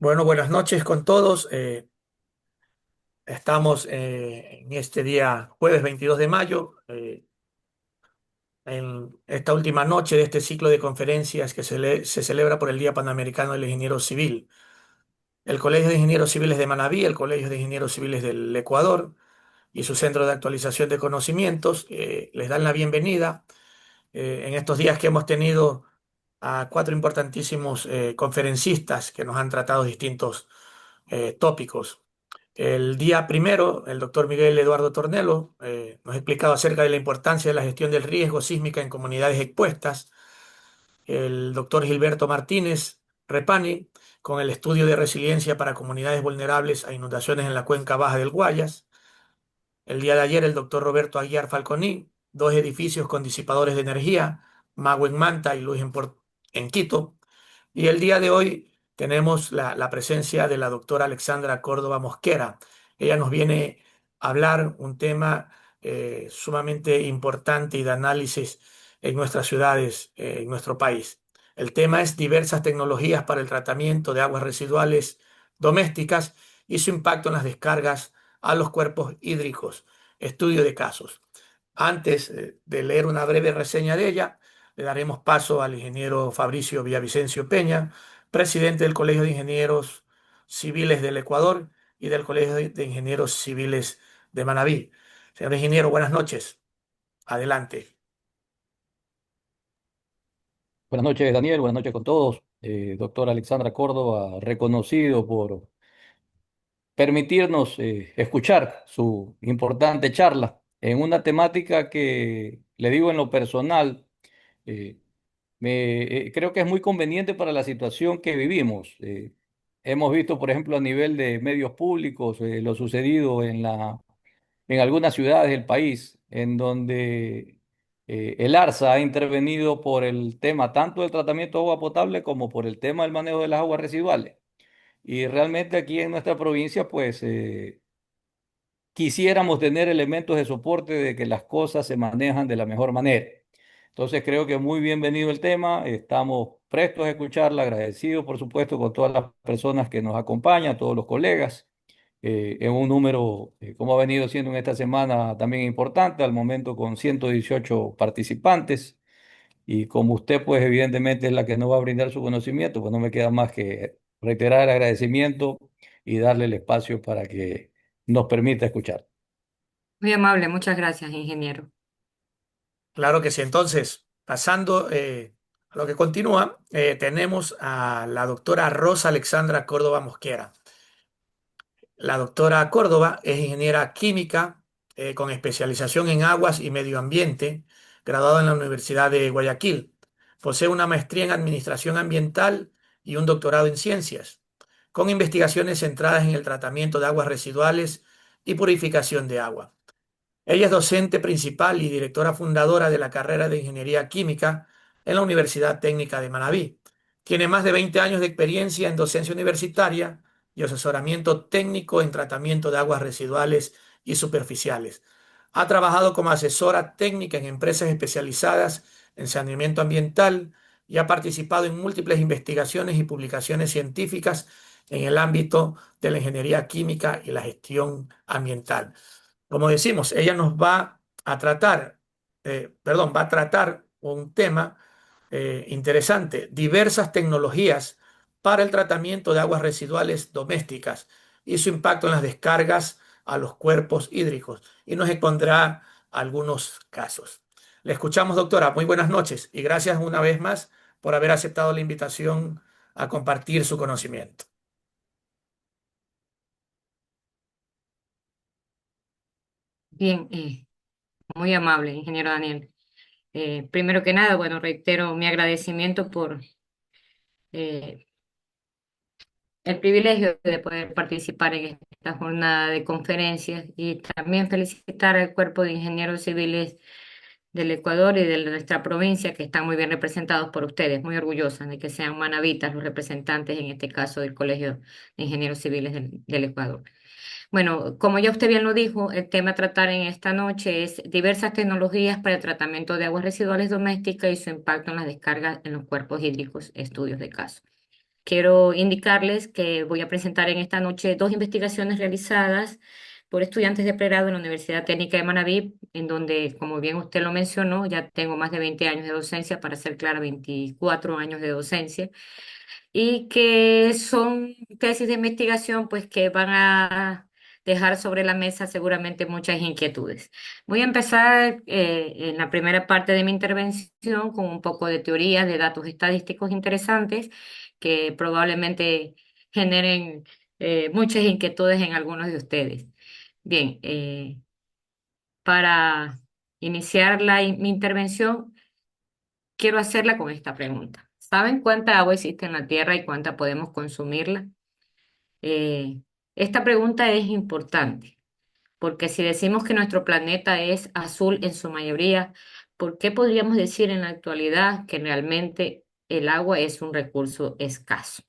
Bueno, buenas noches con todos. Estamos en este día jueves 22 de mayo, en esta última noche de este ciclo de conferencias que se celebra por el Día Panamericano del Ingeniero Civil. El Colegio de Ingenieros Civiles de Manabí, el Colegio de Ingenieros Civiles del Ecuador y su Centro de Actualización de Conocimientos les dan la bienvenida en estos días que hemos tenido a cuatro importantísimos conferencistas que nos han tratado distintos tópicos. El día primero, el doctor Miguel Eduardo Tornelo nos ha explicado acerca de la importancia de la gestión del riesgo sísmica en comunidades expuestas. El doctor Gilberto Martínez Repani, con el estudio de resiliencia para comunidades vulnerables a inundaciones en la cuenca baja del Guayas. El día de ayer, el doctor Roberto Aguiar Falconi, dos edificios con disipadores de energía, Mago en Manta y Luz en Quito. Y el día de hoy tenemos la presencia de la doctora Alexandra Córdoba Mosquera. Ella nos viene a hablar un tema sumamente importante y de análisis en nuestras ciudades, en nuestro país. El tema es diversas tecnologías para el tratamiento de aguas residuales domésticas y su impacto en las descargas a los cuerpos hídricos. Estudio de casos. Antes de leer una breve reseña de ella, le daremos paso al ingeniero Fabricio Villavicencio Peña, presidente del Colegio de Ingenieros Civiles del Ecuador y del Colegio de Ingenieros Civiles de Manabí. Señor ingeniero, buenas noches. Adelante. Buenas noches, Daniel. Buenas noches con todos. Doctor Alexandra Córdoba, reconocido por permitirnos escuchar su importante charla en una temática que, le digo en lo personal, eh, creo que es muy conveniente para la situación que vivimos. Hemos visto, por ejemplo, a nivel de medios públicos, lo sucedido en algunas ciudades del país, en donde el ARSA ha intervenido por el tema tanto del tratamiento de agua potable como por el tema del manejo de las aguas residuales. Y realmente aquí en nuestra provincia, pues quisiéramos tener elementos de soporte de que las cosas se manejan de la mejor manera. Entonces creo que muy bienvenido el tema, estamos prestos a escucharla, agradecidos por supuesto con todas las personas que nos acompañan, todos los colegas, en un número, como ha venido siendo en esta semana también importante, al momento con 118 participantes, y como usted pues evidentemente es la que nos va a brindar su conocimiento, pues no me queda más que reiterar el agradecimiento y darle el espacio para que nos permita escuchar. Muy amable, muchas gracias, ingeniero. Claro que sí. Entonces, pasando a lo que continúa, tenemos a la doctora Rosa Alexandra Córdoba Mosquera. La doctora Córdoba es ingeniera química con especialización en aguas y medio ambiente, graduada en la Universidad de Guayaquil. Posee una maestría en administración ambiental y un doctorado en ciencias, con investigaciones centradas en el tratamiento de aguas residuales y purificación de agua. Ella es docente principal y directora fundadora de la carrera de Ingeniería Química en la Universidad Técnica de Manabí. Tiene más de 20 años de experiencia en docencia universitaria y asesoramiento técnico en tratamiento de aguas residuales y superficiales. Ha trabajado como asesora técnica en empresas especializadas en saneamiento ambiental y ha participado en múltiples investigaciones y publicaciones científicas en el ámbito de la ingeniería química y la gestión ambiental. Como decimos, ella nos va a tratar, va a tratar un tema interesante, diversas tecnologías para el tratamiento de aguas residuales domésticas y su impacto en las descargas a los cuerpos hídricos. Y nos expondrá algunos casos. Le escuchamos, doctora. Muy buenas noches y gracias una vez más por haber aceptado la invitación a compartir su conocimiento. Bien, muy amable, ingeniero Daniel. Primero que nada, bueno, reitero mi agradecimiento por eh, el privilegio de poder participar en esta jornada de conferencias y también felicitar al cuerpo de ingenieros civiles del Ecuador y de nuestra provincia que están muy bien representados por ustedes, muy orgullosas de que sean manavitas los representantes, en este caso del Colegio de Ingenieros Civiles del Ecuador. Bueno, como ya usted bien lo dijo, el tema a tratar en esta noche es diversas tecnologías para el tratamiento de aguas residuales domésticas y su impacto en las descargas en los cuerpos hídricos, estudios de caso. quiero indicarles que voy a presentar en esta noche dos investigaciones realizadas por estudiantes de pregrado en la Universidad Técnica de Manabí, en donde, como bien usted lo mencionó, ya tengo más de 20 años de docencia, para ser clara, 24 años de docencia, y que son tesis de investigación pues que van a dejar sobre la mesa seguramente muchas inquietudes. Voy a empezar en la primera parte de mi intervención con un poco de teoría de datos estadísticos interesantes que probablemente generen muchas inquietudes en algunos de ustedes. Bien, para iniciar mi intervención, quiero hacerla con esta pregunta. ¿Saben cuánta agua existe en la Tierra y cuánta podemos consumirla? Eh, esta pregunta es importante, porque si decimos que nuestro planeta es azul en su mayoría, ¿por qué podríamos decir en la actualidad que realmente el agua es un recurso escaso?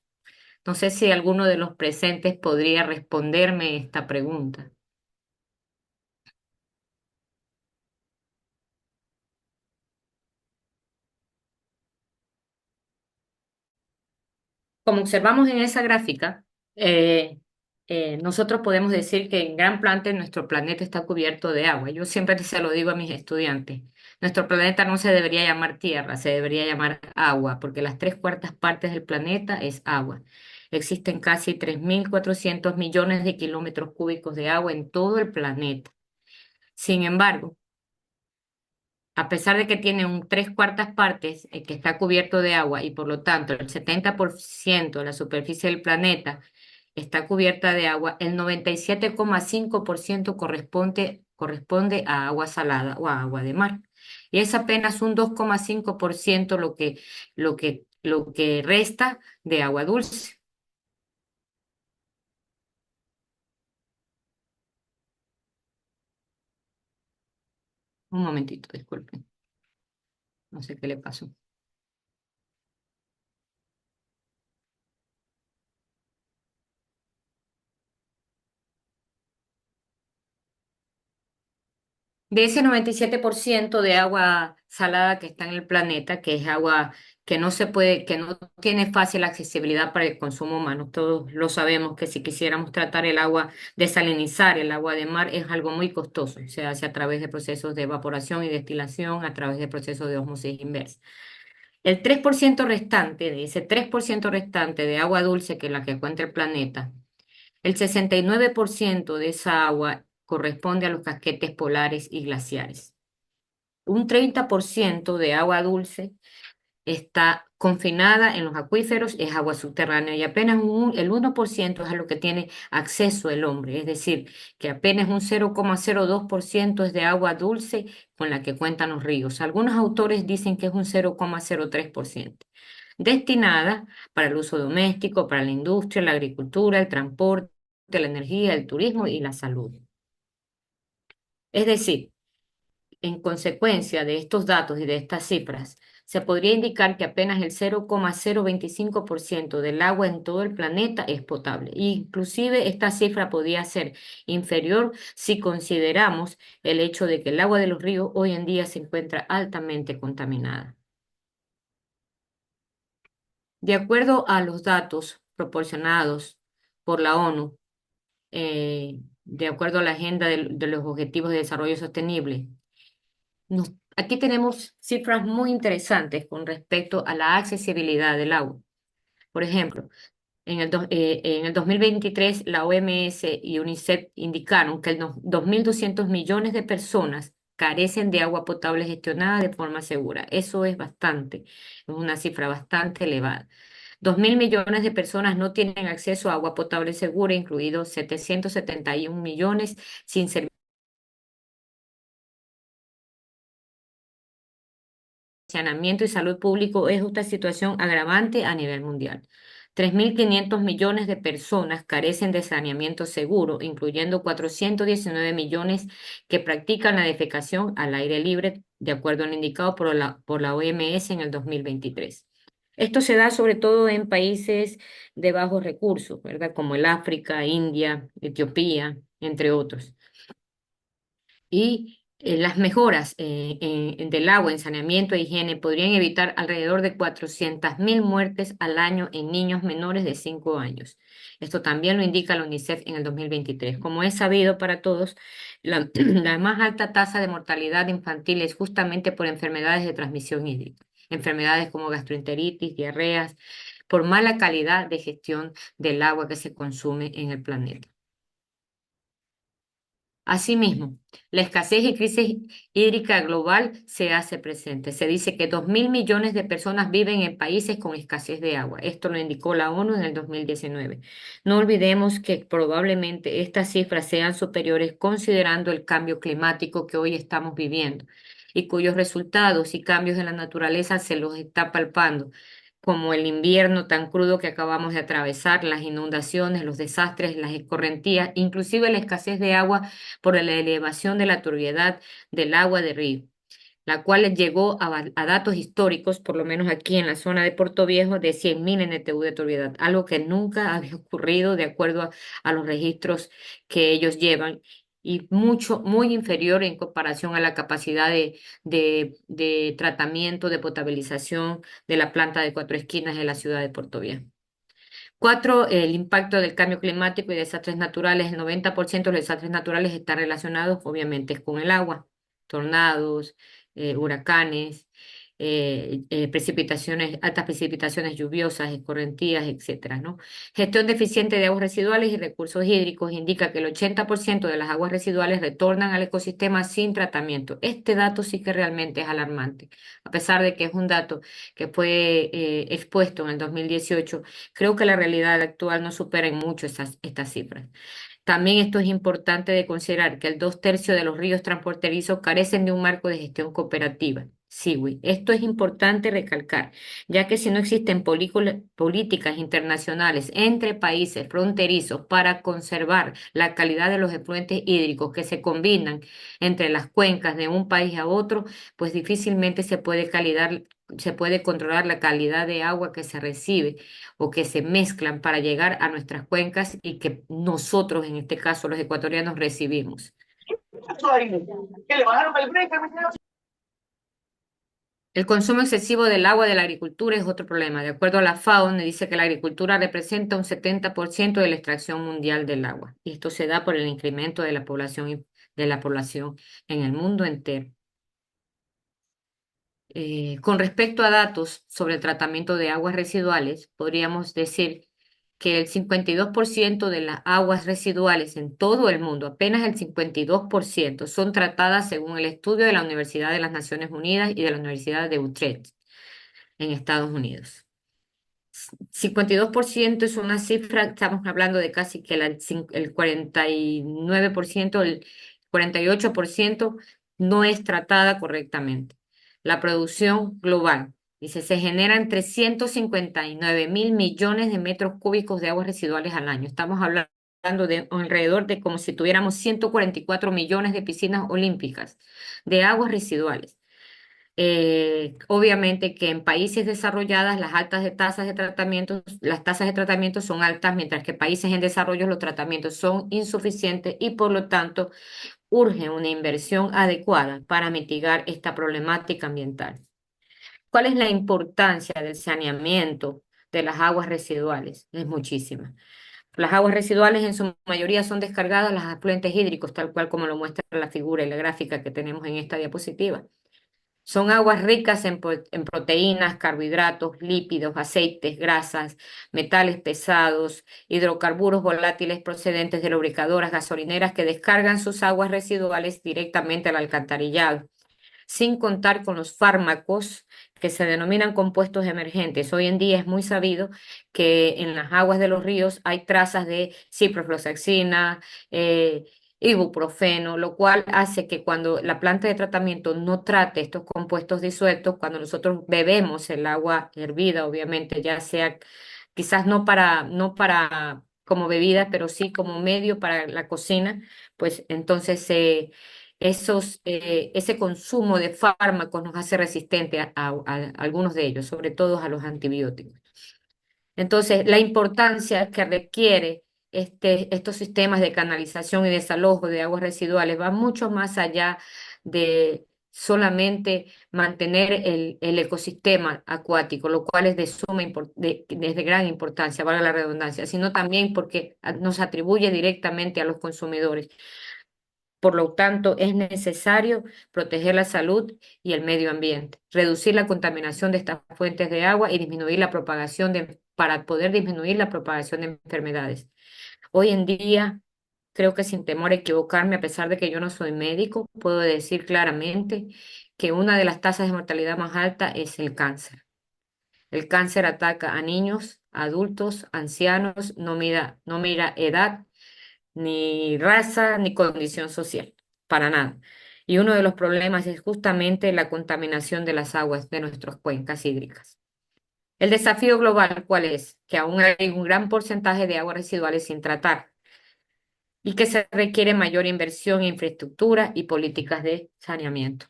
No sé si alguno de los presentes podría responderme esta pregunta. Como observamos en esa gráfica, eh, nosotros podemos decir que en gran parte nuestro planeta está cubierto de agua. Yo siempre se lo digo a mis estudiantes, nuestro planeta no se debería llamar tierra, se debería llamar agua, porque las tres cuartas partes del planeta es agua. Existen casi 3.400 millones de kilómetros cúbicos de agua en todo el planeta. Sin embargo, a pesar de que tiene un tres cuartas partes que está cubierto de agua y por lo tanto el 70% de la superficie del planeta está cubierta de agua, el 97,5% corresponde a agua salada o a agua de mar. Y es apenas un 2,5% lo que resta de agua dulce. Un momentito, disculpen, no sé qué le pasó. De ese 97% de agua salada que está en el planeta, que es agua que no se puede, que no tiene fácil accesibilidad para el consumo humano, todos lo sabemos que si quisiéramos tratar el agua, desalinizar el agua de mar es algo muy costoso, se hace a través de procesos de evaporación y destilación, a través de procesos de ósmosis inversa. El 3% restante, de ese 3% restante de agua dulce que es la que encuentra el planeta, el 69% de esa agua corresponde a los casquetes polares y glaciares. Un 30% de agua dulce está confinada en los acuíferos, es agua subterránea y apenas el 1% es a lo que tiene acceso el hombre, es decir, que apenas un 0,02% es de agua dulce con la que cuentan los ríos. Algunos autores dicen que es un 0,03%, destinada para el uso doméstico, para la industria, la agricultura, el transporte, la energía, el turismo y la salud. Es decir, en consecuencia de estos datos y de estas cifras, se podría indicar que apenas el 0,025% del agua en todo el planeta es potable. Inclusive esta cifra podría ser inferior si consideramos el hecho de que el agua de los ríos hoy en día se encuentra altamente contaminada. De acuerdo a los datos proporcionados por la ONU, de acuerdo a la Agenda de los Objetivos de Desarrollo Sostenible, aquí tenemos cifras muy interesantes con respecto a la accesibilidad del agua. Por ejemplo, en el 2023 la OMS y UNICEF indicaron que 2.200 millones de personas carecen de agua potable gestionada de forma segura. Eso es bastante, es una cifra bastante elevada. 2.000 millones de personas no tienen acceso a agua potable segura, incluidos 771 millones sin servicio saneamiento y salud público. Es una situación agravante a nivel mundial. 3.500 millones de personas carecen de saneamiento seguro, incluyendo 419 millones que practican la defecación al aire libre, de acuerdo a lo indicado por la OMS en el 2023. Esto se da sobre todo en países de bajos recursos, ¿verdad? Como el África, India, Etiopía, entre otros. Y Las mejoras del agua en saneamiento e higiene podrían evitar alrededor de 400.000 muertes al año en niños menores de 5 años. Esto también lo indica la UNICEF en el 2023. Como es sabido para todos, la más alta tasa de mortalidad infantil es justamente por enfermedades de transmisión hídrica, enfermedades como gastroenteritis, diarreas, por mala calidad de gestión del agua que se consume en el planeta. Asimismo, la escasez y crisis hídrica global se hace presente. Se dice que 2.000 millones de personas viven en países con escasez de agua. Esto lo indicó la ONU en el 2019. No olvidemos que probablemente estas cifras sean superiores considerando el cambio climático que hoy estamos viviendo y cuyos resultados y cambios en la naturaleza se los está palpando, como el invierno tan crudo que acabamos de atravesar, las inundaciones, los desastres, las escorrentías, inclusive la escasez de agua por la elevación de la turbiedad del agua de río, la cual llegó a datos históricos, por lo menos aquí en la zona de Puerto Viejo, de 100.000 NTU de turbiedad, algo que nunca había ocurrido de acuerdo a los registros que ellos llevan. Y mucho, muy inferior en comparación a la capacidad de tratamiento, de potabilización de la planta de Cuatro Esquinas de la ciudad de Puerto Viejo. Cuatro, el impacto del cambio climático y desastres naturales. El 90% de los desastres naturales están relacionados, obviamente, con el agua. Tornados, huracanes, precipitaciones, altas precipitaciones lluviosas, escorrentías, etcétera, ¿no? Gestión deficiente de aguas residuales y recursos hídricos indica que el 80% de las aguas residuales retornan al ecosistema sin tratamiento. Este dato sí que realmente es alarmante, a pesar de que es un dato que fue expuesto en el 2018. Creo que la realidad actual no supera en mucho estas cifras. También esto es importante de considerar que el 2/3 de los ríos transporterizos carecen de un marco de gestión cooperativa. SIWI. Esto es importante recalcar, ya que si no existen políticas internacionales entre países fronterizos para conservar la calidad de los efluentes hídricos que se combinan entre las cuencas de un país a otro, pues difícilmente se puede controlar la calidad de agua que se recibe o que se mezclan para llegar a nuestras cuencas y que nosotros, en este caso los ecuatorianos, recibimos. El consumo excesivo del agua de la agricultura es otro problema. De acuerdo a la FAO, dice que la agricultura representa un 70% de la extracción mundial del agua. Y esto se da por el incremento de la población en el mundo entero. Con respecto a datos sobre el tratamiento de aguas residuales, podríamos decir que el 52% de las aguas residuales en todo el mundo, apenas el 52%, son tratadas según el estudio de la Universidad de las Naciones Unidas y de la Universidad de Utrecht en Estados Unidos. 52% es una cifra, estamos hablando de casi que el 49%, el 48% no es tratada correctamente. La producción global, dice, se generan 359.000 millones de metros cúbicos de aguas residuales al año. Estamos hablando de alrededor de como si tuviéramos 144 millones de piscinas olímpicas de aguas residuales. Obviamente que en países desarrollados las tasas de tratamiento son altas, mientras que países en desarrollo los tratamientos son insuficientes y por lo tanto urge una inversión adecuada para mitigar esta problemática ambiental. ¿Cuál es la importancia del saneamiento de las aguas residuales? Es muchísima. Las aguas residuales en su mayoría son descargadas a los afluentes hídricos, tal cual como lo muestra la figura y la gráfica que tenemos en esta diapositiva. Son aguas ricas en proteínas, carbohidratos, lípidos, aceites, grasas, metales pesados, hidrocarburos volátiles procedentes de lubricadoras gasolineras que descargan sus aguas residuales directamente al alcantarillado, sin contar con los fármacos que se denominan compuestos emergentes. Hoy en día es muy sabido que en las aguas de los ríos hay trazas de ciprofloxacina, ibuprofeno, lo cual hace que cuando la planta de tratamiento no trate estos compuestos disueltos, cuando nosotros bebemos el agua hervida, obviamente, ya sea quizás no para como bebida, pero sí como medio para la cocina, pues entonces ese consumo de fármacos nos hace resistente a algunos de ellos, sobre todo a los antibióticos. Entonces, la importancia que requiere estos sistemas de canalización y desalojo de aguas residuales va mucho más allá de solamente mantener el ecosistema acuático, lo cual es de de gran importancia, valga la redundancia, sino también porque nos atribuye directamente a los consumidores. Por lo tanto, es necesario proteger la salud y el medio ambiente, reducir la contaminación de estas fuentes de agua y disminuir la propagación para poder disminuir la propagación de enfermedades. Hoy en día, creo que sin temor a equivocarme, a pesar de que yo no soy médico, puedo decir claramente que una de las tasas de mortalidad más altas es el cáncer. El cáncer ataca a niños, adultos, ancianos, no mira edad, ni raza, ni condición social, para nada. Y uno de los problemas es justamente la contaminación de las aguas de nuestras cuencas hídricas. El desafío global, ¿cuál es? Que aún hay un gran porcentaje de aguas residuales sin tratar y que se requiere mayor inversión en infraestructura y políticas de saneamiento.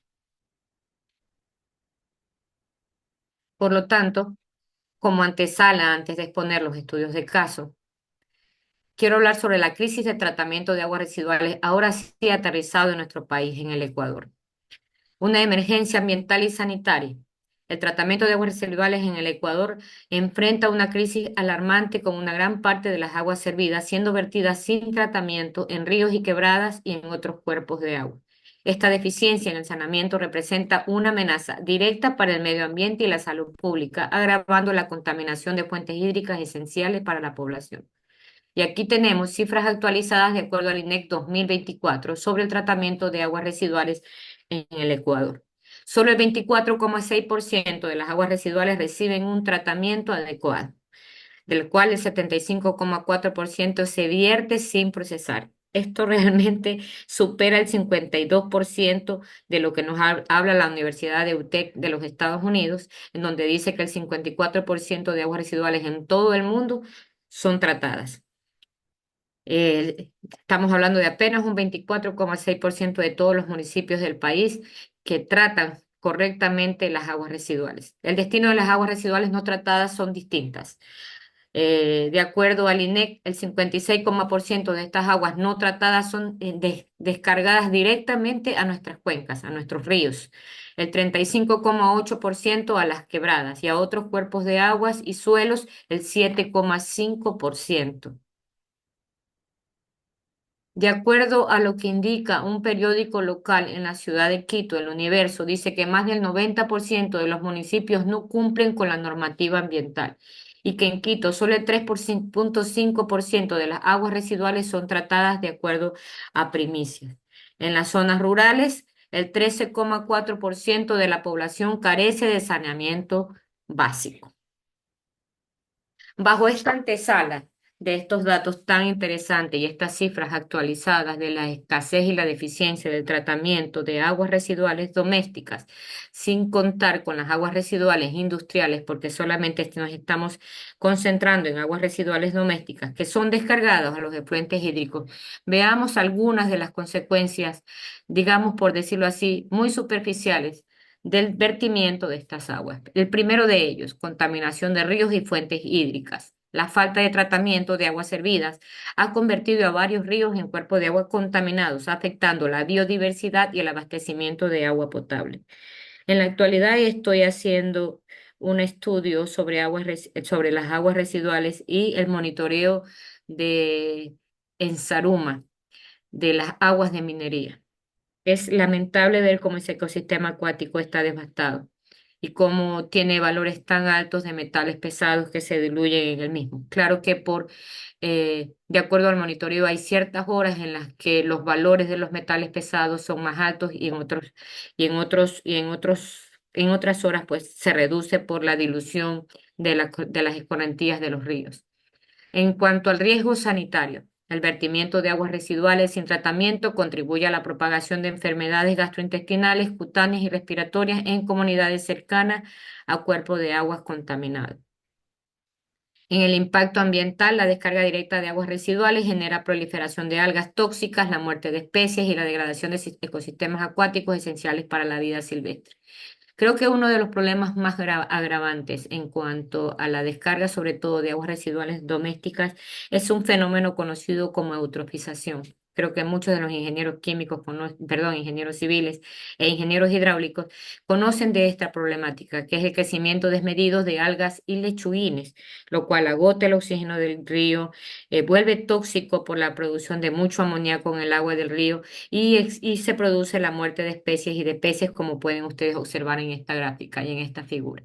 Por lo tanto, como antesala antes de exponer los estudios de caso, quiero hablar sobre la crisis de tratamiento de aguas residuales ahora sí aterrizado en nuestro país, en el Ecuador. Una emergencia ambiental y sanitaria. El tratamiento de aguas residuales en el Ecuador enfrenta una crisis alarmante con una gran parte de las aguas servidas siendo vertidas sin tratamiento en ríos y quebradas y en otros cuerpos de agua. Esta deficiencia en el saneamiento representa una amenaza directa para el medio ambiente y la salud pública, agravando la contaminación de fuentes hídricas esenciales para la población. Y aquí tenemos cifras actualizadas de acuerdo al INEC 2024 sobre el tratamiento de aguas residuales en el Ecuador. Solo el 24,6% de las aguas residuales reciben un tratamiento adecuado, del cual el 75,4% se vierte sin procesar. Esto realmente supera el 52% de lo que nos habla la Universidad de UTEC de los Estados Unidos, en donde dice que el 54% de aguas residuales en todo el mundo son tratadas. Estamos hablando de apenas un 24,6% de todos los municipios del país que tratan correctamente las aguas residuales. El destino de las aguas residuales no tratadas son distintas. De acuerdo al INEC, el 56,% de estas aguas no tratadas son descargadas directamente a nuestras cuencas, a nuestros ríos. El 35,8% a las quebradas y a otros cuerpos de aguas y suelos, el 7,5%. De acuerdo a lo que indica un periódico local en la ciudad de Quito, El Universo, dice que más del 90% de los municipios no cumplen con la normativa ambiental y que en Quito solo el 3,5% de las aguas residuales son tratadas de acuerdo a primicias. En las zonas rurales, el 13,4% de la población carece de saneamiento básico. Bajo esta antesala de estos datos tan interesantes y estas cifras actualizadas de la escasez y la deficiencia del tratamiento de aguas residuales domésticas, sin contar con las aguas residuales industriales, porque solamente nos estamos concentrando en aguas residuales domésticas que son descargadas a los efluentes hídricos, veamos algunas de las consecuencias, digamos por decirlo así, muy superficiales del vertimiento de estas aguas. El primero de ellos, contaminación de ríos y fuentes hídricas. La falta de tratamiento de aguas servidas ha convertido a varios ríos en cuerpos de agua contaminados, afectando la biodiversidad y el abastecimiento de agua potable. En la actualidad estoy haciendo un estudio sobre sobre las aguas residuales y el monitoreo de, en Saruma de las aguas de minería. Es lamentable ver cómo ese ecosistema acuático está devastado y cómo tiene valores tan altos de metales pesados que se diluyen en el mismo. Claro que de acuerdo al monitoreo, hay ciertas horas en las que los valores de los metales pesados son más altos y en otras horas pues se reduce por la dilución de las escorrentías de los ríos. En cuanto al riesgo sanitario, el vertimiento de aguas residuales sin tratamiento contribuye a la propagación de enfermedades gastrointestinales, cutáneas y respiratorias en comunidades cercanas a cuerpos de aguas contaminados. En el impacto ambiental, la descarga directa de aguas residuales genera proliferación de algas tóxicas, la muerte de especies y la degradación de ecosistemas acuáticos esenciales para la vida silvestre. Creo que uno de los problemas más agravantes en cuanto a la descarga, sobre todo de aguas residuales domésticas, es un fenómeno conocido como eutrofización. creo que muchos de los ingenieros químicos, perdón, ingenieros civiles e ingenieros hidráulicos conocen de esta problemática, que es el crecimiento desmedido de algas y lechuguines, lo cual agota el oxígeno del río, vuelve tóxico por la producción de mucho amoníaco en el agua del río y se produce la muerte de especies y de peces, como pueden ustedes observar en esta gráfica y en esta figura.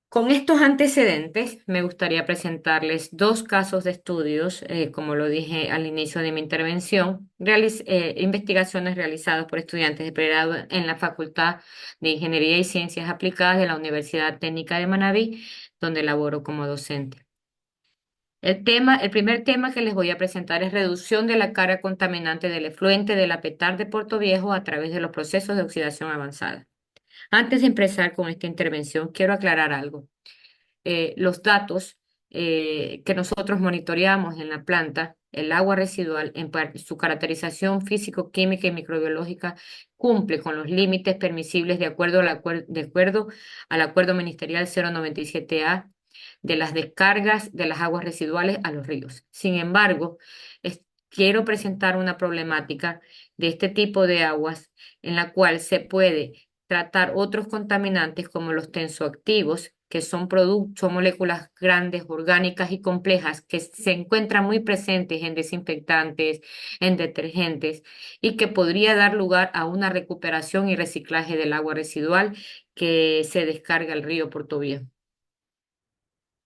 Con estos antecedentes, me gustaría presentarles dos casos de estudios, como lo dije al inicio de mi intervención, investigaciones realizadas por estudiantes de pregrado en la Facultad de Ingeniería y Ciencias Aplicadas de la Universidad Técnica de Manabí, donde laboro como docente. El primer tema que les voy a presentar es reducción de la carga contaminante del efluente de la Petar de Puerto Viejo a través de los procesos de oxidación avanzada. Antes de empezar con esta intervención, quiero aclarar algo. Los datos que nosotros monitoreamos en la planta, el agua residual, su caracterización físico-química y microbiológica, cumple con los límites permisibles de acuerdo al Acuerdo Ministerial 097A de las descargas de las aguas residuales a los ríos. Sin embargo, quiero presentar una problemática de este tipo de aguas en la cual se puede tratar otros contaminantes como los tensoactivos, que son moléculas grandes, orgánicas y complejas que se encuentran muy presentes en desinfectantes, en detergentes, y que podría dar lugar a una recuperación y reciclaje del agua residual que se descarga al río Portoviejo.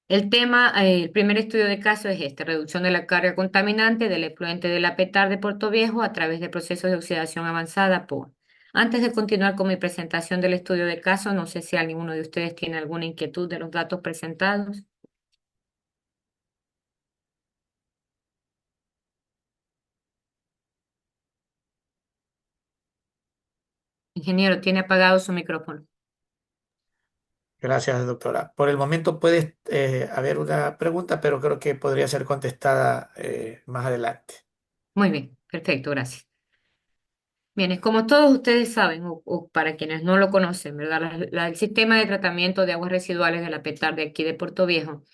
El primer estudio de caso es este, reducción de la carga contaminante del efluente de la Petar de Puerto Viejo a través de procesos de oxidación avanzada, POA. Antes de continuar con mi presentación del estudio de caso, no sé si alguno de ustedes tiene alguna inquietud de los datos presentados. Ingeniero, tiene apagado su micrófono. Gracias, doctora. Por el momento puede haber una pregunta, pero creo que podría ser contestada más adelante. Muy bien, perfecto, gracias. Bien, es como todos ustedes saben, o para quienes no lo conocen, ¿verdad? El sistema de tratamiento de aguas residuales de la Petar de aquí de Puerto Viejo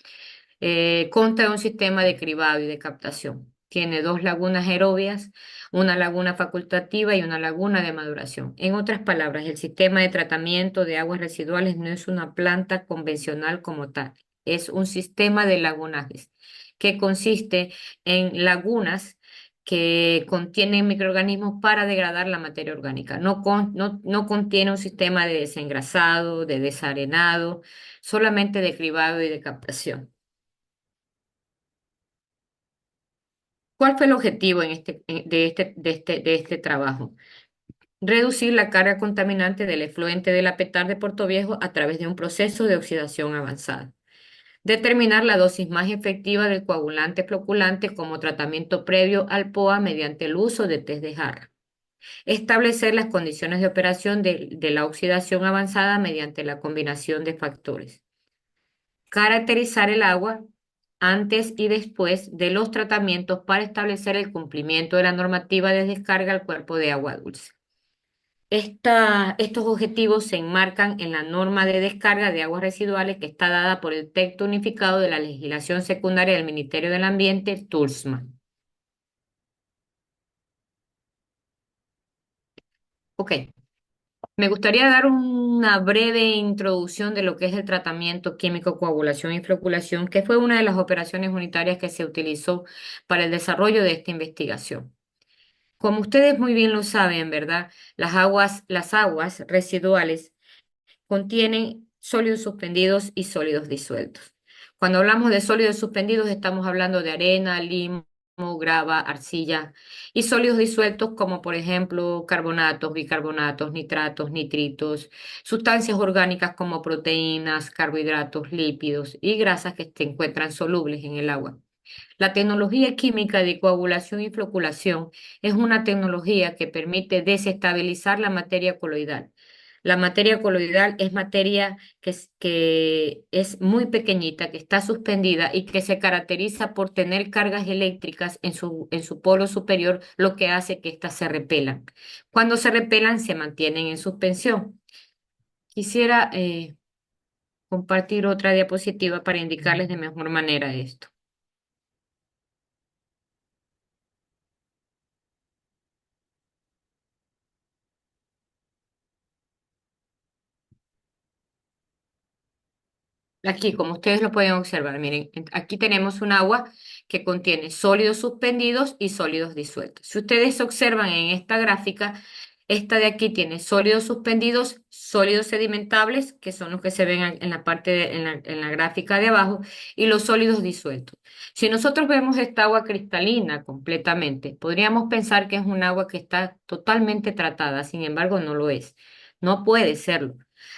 consta de un sistema de cribado y de captación. Tiene dos lagunas aerobias, una laguna facultativa y una laguna de maduración. En otras palabras, el sistema de tratamiento de aguas residuales no es una planta convencional como tal, es un sistema de lagunajes que consiste en lagunas que contienen microorganismos para degradar la materia orgánica. No contiene un sistema de desengrasado, de desarenado, solamente de cribado y de captación. ¿Cuál fue el objetivo de este trabajo? Reducir la carga contaminante del efluente de la Petar de Puerto Viejo a través de un proceso de oxidación avanzada. Determinar la dosis más efectiva del coagulante floculante como tratamiento previo al POA mediante el uso de test de Jarra. Establecer las condiciones de operación de la oxidación avanzada mediante la combinación de factores. Caracterizar el agua antes y después de los tratamientos para establecer el cumplimiento de la normativa de descarga al cuerpo de agua dulce. Estos objetivos se enmarcan en la norma de descarga de aguas residuales que está dada por el texto unificado de la legislación secundaria del Ministerio del Ambiente, TULSMA. Ok, me gustaría dar una breve introducción de lo que es el tratamiento químico, coagulación y floculación, que fue una de las operaciones unitarias que se utilizó para el desarrollo de esta investigación. Como ustedes muy bien lo saben, ¿verdad? Las aguas residuales contienen sólidos suspendidos y sólidos disueltos. Cuando hablamos de sólidos suspendidos, estamos hablando de arena, limo, grava, arcilla y sólidos disueltos como por ejemplo carbonatos, bicarbonatos, nitratos, nitritos, sustancias orgánicas como proteínas, carbohidratos, lípidos y grasas que se encuentran solubles en el agua. La tecnología química de coagulación y floculación es una tecnología que permite desestabilizar la materia coloidal. La materia coloidal es materia que es muy pequeñita, que está suspendida y que se caracteriza por tener cargas eléctricas en su polo superior, lo que hace que éstas se repelan. Cuando se repelan, se mantienen en suspensión. Quisiera compartir otra diapositiva para indicarles de mejor manera esto. Aquí, como ustedes lo pueden observar, miren, aquí tenemos un agua que contiene sólidos suspendidos y sólidos disueltos. Si ustedes observan en esta gráfica, esta de aquí tiene sólidos suspendidos, sólidos sedimentables, que son los que se ven en la parte en la gráfica de abajo, y los sólidos disueltos. Si nosotros vemos esta agua cristalina completamente, podríamos pensar que es un agua que está totalmente tratada, sin embargo, no lo es. No puede serlo.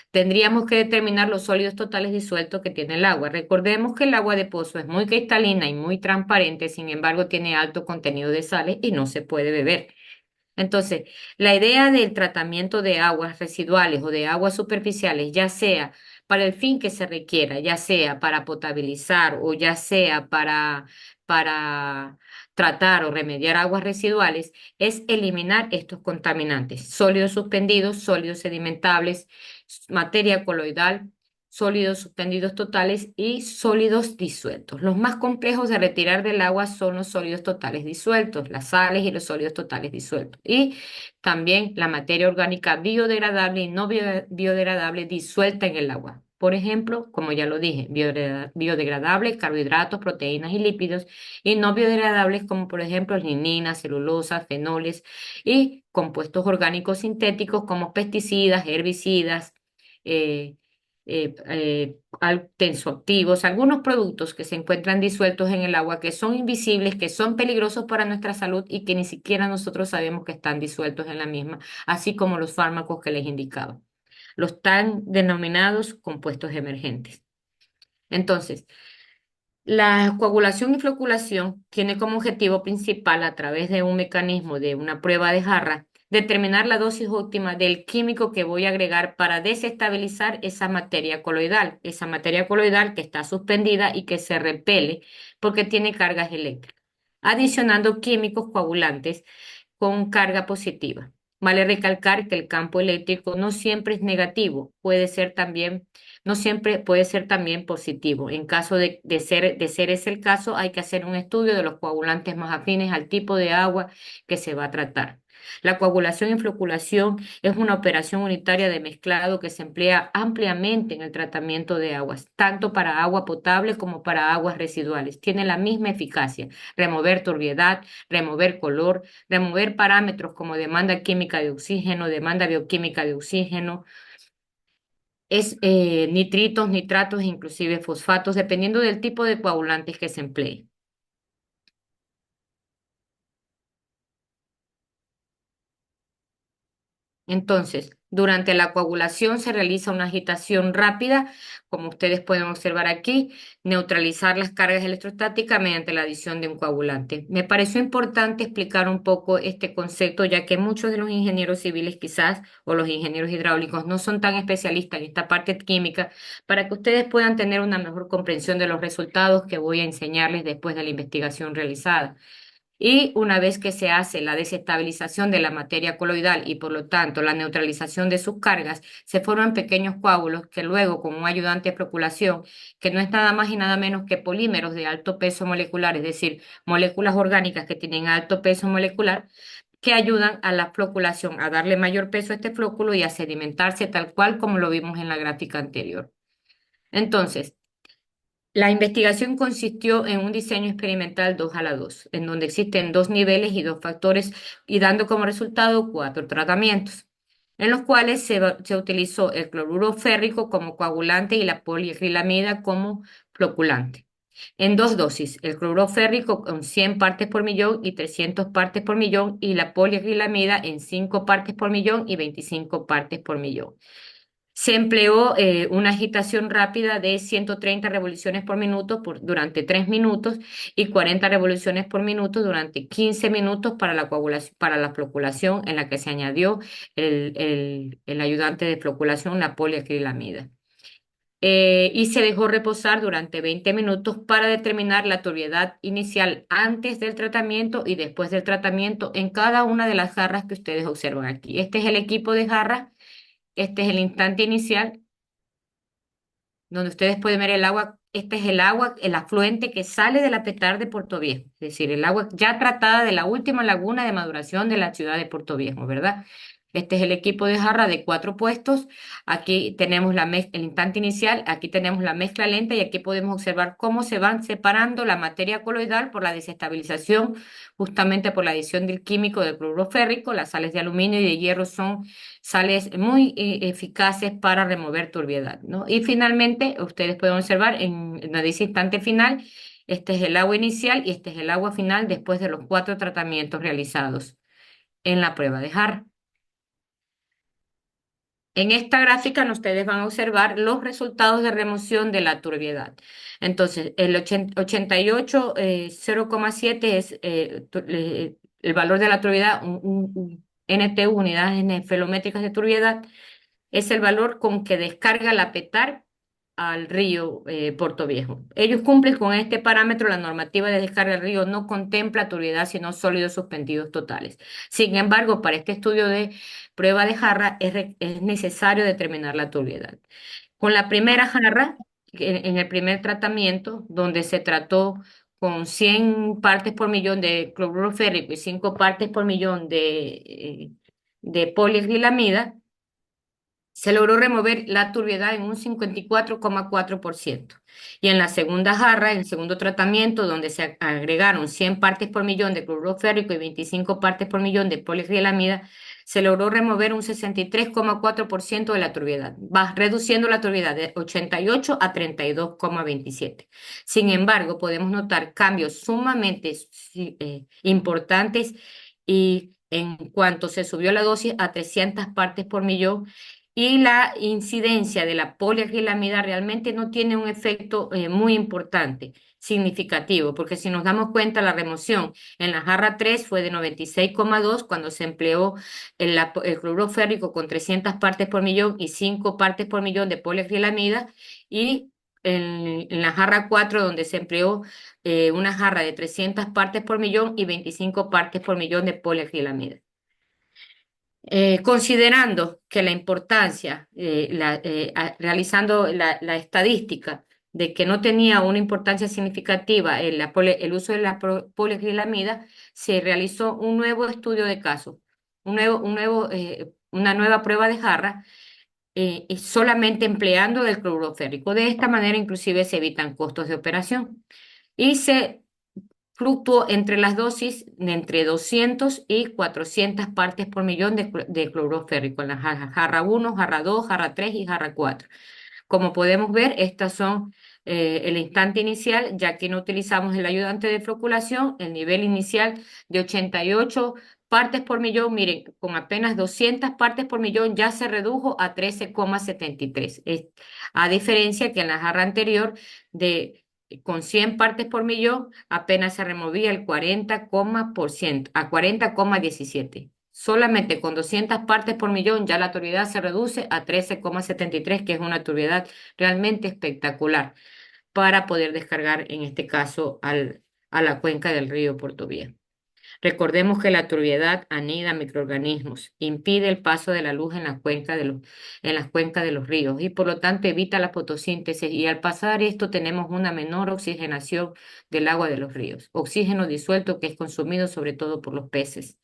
Tendríamos que determinar los sólidos totales disueltos que tiene el agua. Recordemos que el agua de pozo es muy cristalina y muy transparente, sin embargo tiene alto contenido de sales y no se puede beber. Entonces, la idea del tratamiento de aguas residuales o de aguas superficiales, ya sea para el fin que se requiera, ya sea para potabilizar o ya sea para tratar o remediar aguas residuales, es eliminar estos contaminantes, sólidos suspendidos, sólidos sedimentables, materia coloidal, sólidos suspendidos totales y sólidos disueltos. Los más complejos de retirar del agua son los sólidos totales disueltos, las sales y los sólidos totales disueltos. Y también la materia orgánica biodegradable y no biodegradable disuelta en el agua. Por ejemplo, como ya lo dije, biodegradables, carbohidratos, proteínas y lípidos, y no biodegradables como por ejemplo lignina, celulosa, fenoles y compuestos orgánicos sintéticos como pesticidas, herbicidas, eh, tensoactivos, algunos productos que se encuentran disueltos en el agua que son invisibles, que son peligrosos para nuestra salud y que ni siquiera nosotros sabemos que están disueltos en la misma, así como los fármacos que les indicaba, los tan denominados compuestos emergentes. Entonces, la coagulación y floculación tiene como objetivo principal, a través de un mecanismo de una prueba de jarra, determinar la dosis óptima del químico que voy a agregar para desestabilizar esa materia coloidal que está suspendida y que se repele porque tiene cargas eléctricas, adicionando químicos coagulantes con carga positiva. Vale recalcar que el campo eléctrico no siempre es negativo, no siempre puede ser también positivo. En caso de ser ese el caso, hay que hacer un estudio de los coagulantes más afines al tipo de agua que se va a tratar. La coagulación y floculación es una operación unitaria de mezclado que se emplea ampliamente en el tratamiento de aguas, tanto para agua potable como para aguas residuales. Tiene la misma eficacia: remover turbiedad, remover color, remover parámetros como demanda química de oxígeno, demanda bioquímica de oxígeno, nitritos, nitratos, inclusive fosfatos, dependiendo del tipo de coagulantes que se emplee. Entonces, durante la coagulación se realiza una agitación rápida, como ustedes pueden observar aquí, neutralizar las cargas electrostáticas mediante la adición de un coagulante. Me pareció importante explicar un poco este concepto, ya que muchos de los ingenieros civiles quizás, o los ingenieros hidráulicos, no son tan especialistas en esta parte química, para que ustedes puedan tener una mejor comprensión de los resultados que voy a enseñarles después de la investigación realizada. Y una vez que se hace la desestabilización de la materia coloidal y por lo tanto la neutralización de sus cargas, se forman pequeños coágulos que luego, con un ayudante de floculación, que no es nada más y nada menos que polímeros de alto peso molecular, es decir, moléculas orgánicas que tienen alto peso molecular, que ayudan a la floculación, a darle mayor peso a este flóculo y a sedimentarse tal cual como lo vimos en la gráfica anterior. Entonces, la investigación consistió en un diseño experimental 2 a la 2, en donde existen dos niveles y dos factores, y dando como resultado cuatro tratamientos, en los cuales se utilizó el cloruro férrico como coagulante y la poliacrilamida como floculante. En dos dosis, el cloruro férrico con 100 partes por millón y 300 partes por millón, y la poliacrilamida en 5 partes por millón y 25 partes por millón. Se empleó una agitación rápida de 130 revoluciones por minuto durante 3 minutos y 40 revoluciones por minuto durante 15 minutos para la coagulación, para la floculación, en la que se añadió el ayudante de floculación, la poliacrilamida. Y se dejó reposar durante 20 minutos para determinar la turbiedad inicial antes del tratamiento y después del tratamiento en cada una de las jarras que ustedes observan aquí. Este es el equipo de jarras. Este es el instante inicial donde ustedes pueden ver el agua. Este es el agua, el afluente que sale de la Petar de Puerto Viejo, es decir, el agua ya tratada de la última laguna de maduración de la ciudad de Puerto Viejo, ¿verdad? Este es el equipo de jarra de 4 puestos. Aquí tenemos el instante inicial, aquí tenemos la mezcla lenta y aquí podemos observar cómo se van separando la materia coloidal por la desestabilización, justamente por la adición del químico del cloruro férrico. Las sales de aluminio y de hierro son sales muy eficaces para remover turbiedad, ¿no? Y finalmente, ustedes pueden observar en ese instante final, este es el agua inicial y este es el agua final después de los 4 tratamientos realizados en la prueba de jarra. En esta gráfica ustedes van a observar los resultados de remoción de la turbiedad. Entonces, el 88, 0,7 es el valor de la turbiedad, un NTU, unidades nefelométricas de turbiedad, es el valor con que descarga la PETAR al río Portoviejo. Ellos cumplen con este parámetro. La normativa de descarga del río no contempla turbiedad, sino sólidos suspendidos totales. Sin embargo, para este estudio de prueba de jarra es necesario determinar la turbiedad. Con la primera jarra, en el primer tratamiento, donde se trató con 100 partes por millón de cloruro férrico y 5 partes por millón de poliesrilamida, se logró remover la turbiedad en un 54,4%. Y en la segunda jarra, en el segundo tratamiento, donde se agregaron 100 partes por millón de cloruro férrico y 25 partes por millón de policrilamida, se logró remover un 63,4% de la turbiedad, va reduciendo la turbiedad de 88 a 32,27. Sin embargo, podemos notar cambios sumamente importantes y en cuanto se subió la dosis a 300 partes por millón, y la incidencia de la poliacrilamida realmente no tiene un efecto muy importante, significativo, porque si nos damos cuenta, la remoción en la jarra 3 fue de 96,2 cuando se empleó el cloruro férrico con 300 partes por millón y 5 partes por millón de poliacrilamida, y en la jarra 4 donde se empleó una jarra de 300 partes por millón y 25 partes por millón de poliacrilamida. Considerando que la importancia, realizando la estadística de que no tenía una importancia significativa el uso de la poliacrilamida, se realizó un nuevo estudio de caso, una nueva prueba de jarra, solamente empleando el cloruro férrico. De esta manera, inclusive, se evitan costos de operación. Y se fluctuó entre las dosis de entre 200 y 400 partes por millón de cloruro férrico en la jarra 1, jarra 2, jarra 3 y jarra 4. Como podemos ver, estas son el instante inicial, ya que no utilizamos el ayudante de floculación, el nivel inicial de 88 partes por millón, miren, con apenas 200 partes por millón ya se redujo a 13,73. A diferencia que en la jarra anterior con 100 partes por millón apenas se removía el 40% a 40,17. Solamente con 200 partes por millón ya la turbiedad se reduce a 13,73, que es una turbiedad realmente espectacular para poder descargar, en este caso, a la cuenca del río Portoviejo. Recordemos que la turbiedad anida microorganismos, impide el paso de la luz en las cuencas de los ríos y por lo tanto evita la fotosíntesis, y al pasar esto tenemos una menor oxigenación del agua de los ríos, oxígeno disuelto que es consumido sobre todo por los peces.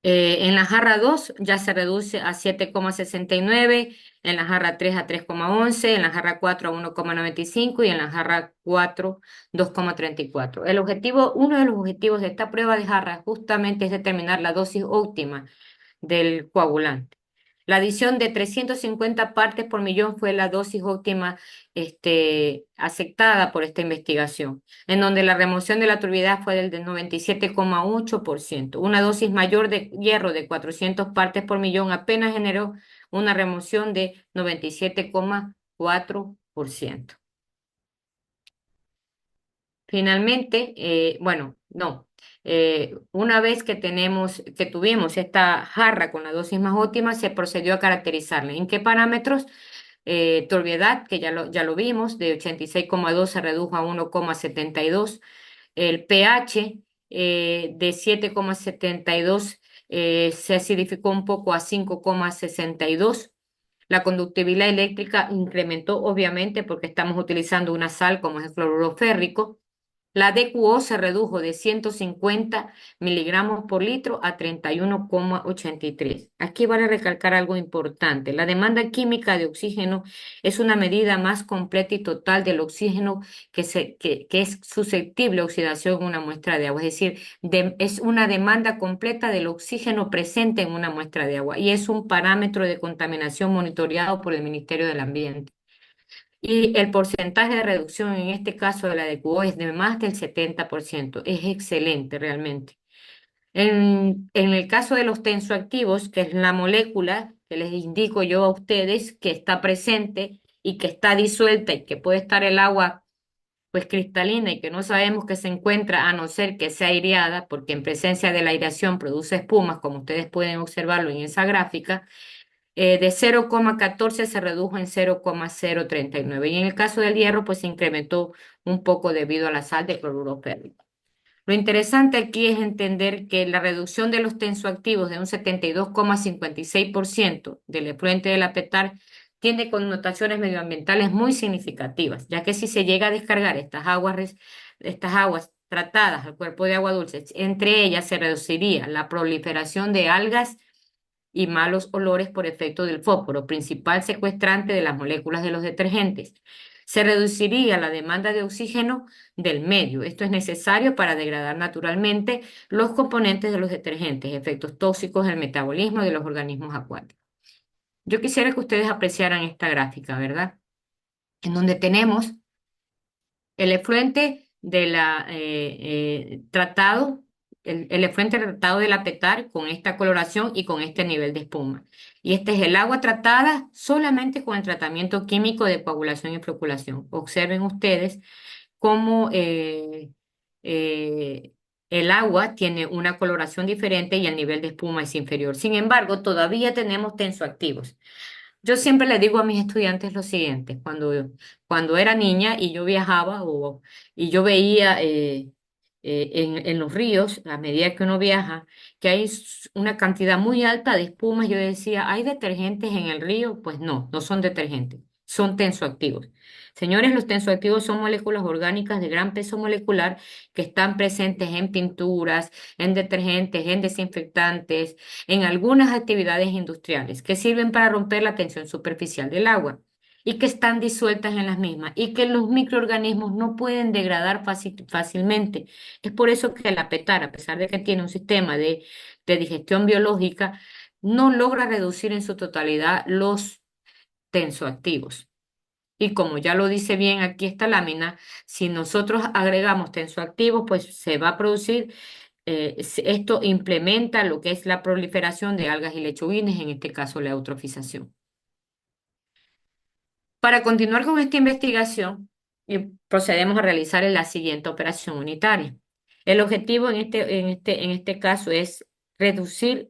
En la jarra 2 ya se reduce a 7,69, en la jarra 3 a 3,11, en la jarra 4 a 1,95 y en la jarra 4 2,34. Uno de los objetivos de esta prueba de jarra justamente es determinar la dosis óptima del coagulante. La adición de 350 partes por millón fue la dosis óptima aceptada por esta investigación, en donde la remoción de la turbiedad fue del 97,8%. Una dosis mayor de hierro de 400 partes por millón apenas generó una remoción de 97,4%. Finalmente, bueno, no. Una vez que tuvimos esta jarra con la dosis más óptima, se procedió a caracterizarla. ¿En qué parámetros? Turbiedad, que ya lo vimos, de 86,2 se redujo a 1,72. El pH de 7,72 se acidificó un poco a 5,62. La conductividad eléctrica incrementó, obviamente, porque estamos utilizando una sal como es el cloruro férrico. La DQO se redujo de 150 miligramos por litro a 31,83. Aquí vale recalcar algo importante. La demanda química de oxígeno es una medida más completa y total del oxígeno que es susceptible a oxidación en una muestra de agua. Es decir, es una demanda completa del oxígeno presente en una muestra de agua y es un parámetro de contaminación monitoreado por el Ministerio del Ambiente. Y el porcentaje de reducción en este caso de la de QO es de más del 70%. Es excelente realmente. En el caso de los tensoactivos, que es la molécula que les indico yo a ustedes que está presente y que está disuelta y que puede estar el agua pues cristalina y que no sabemos que se encuentra a no ser que sea aireada, porque en presencia de la aireación produce espumas, como ustedes pueden observarlo en esa gráfica, de 0,14 se redujo en 0,039. Y en el caso del hierro, pues se incrementó un poco debido a la sal de cloruro férrico. Lo interesante aquí es entender que la reducción de los tensoactivos de un 72,56% del efluente de la PETAR tiene connotaciones medioambientales muy significativas, ya que si se llega a descargar estas aguas tratadas al cuerpo de agua dulce, entre ellas se reduciría la proliferación de algas y malos olores por efecto del fósforo, principal secuestrante de las moléculas de los detergentes. Se reduciría la demanda de oxígeno del medio. Esto es necesario para degradar naturalmente los componentes de los detergentes, efectos tóxicos del metabolismo de los organismos acuáticos. Yo quisiera que ustedes apreciaran esta gráfica, ¿verdad? En donde tenemos el efluente de la tratado, el efluente tratado de la PETAR con esta coloración y con este nivel de espuma. Y este es el agua tratada solamente con el tratamiento químico de coagulación y floculación. Observen ustedes cómo eh, el agua tiene una coloración diferente y el nivel de espuma es inferior. Sin embargo, todavía tenemos tensoactivos. Yo siempre le digo a mis estudiantes lo siguiente, cuando era niña y yo viajaba y yo veía en los ríos, a medida que uno viaja, que hay una cantidad muy alta de espumas, yo decía, ¿hay detergentes en el río? Pues no, no son detergentes, son tensoactivos. Señores, los tensoactivos son moléculas orgánicas de gran peso molecular que están presentes en pinturas, en detergentes, en desinfectantes, en algunas actividades industriales que sirven para romper la tensión superficial del agua y que están disueltas en las mismas y que los microorganismos no pueden degradar fácilmente. Es por eso que la PETAR, a pesar de que tiene un sistema de digestión biológica, no logra reducir en su totalidad los tensoactivos. Y como ya lo dice bien aquí esta lámina, si nosotros agregamos tensoactivos, pues se va a producir esto implementa lo que es la proliferación de algas y lechuguines, en este caso la eutrofización. Para continuar con esta investigación, procedemos a realizar la siguiente operación unitaria. El objetivo en este caso es reducir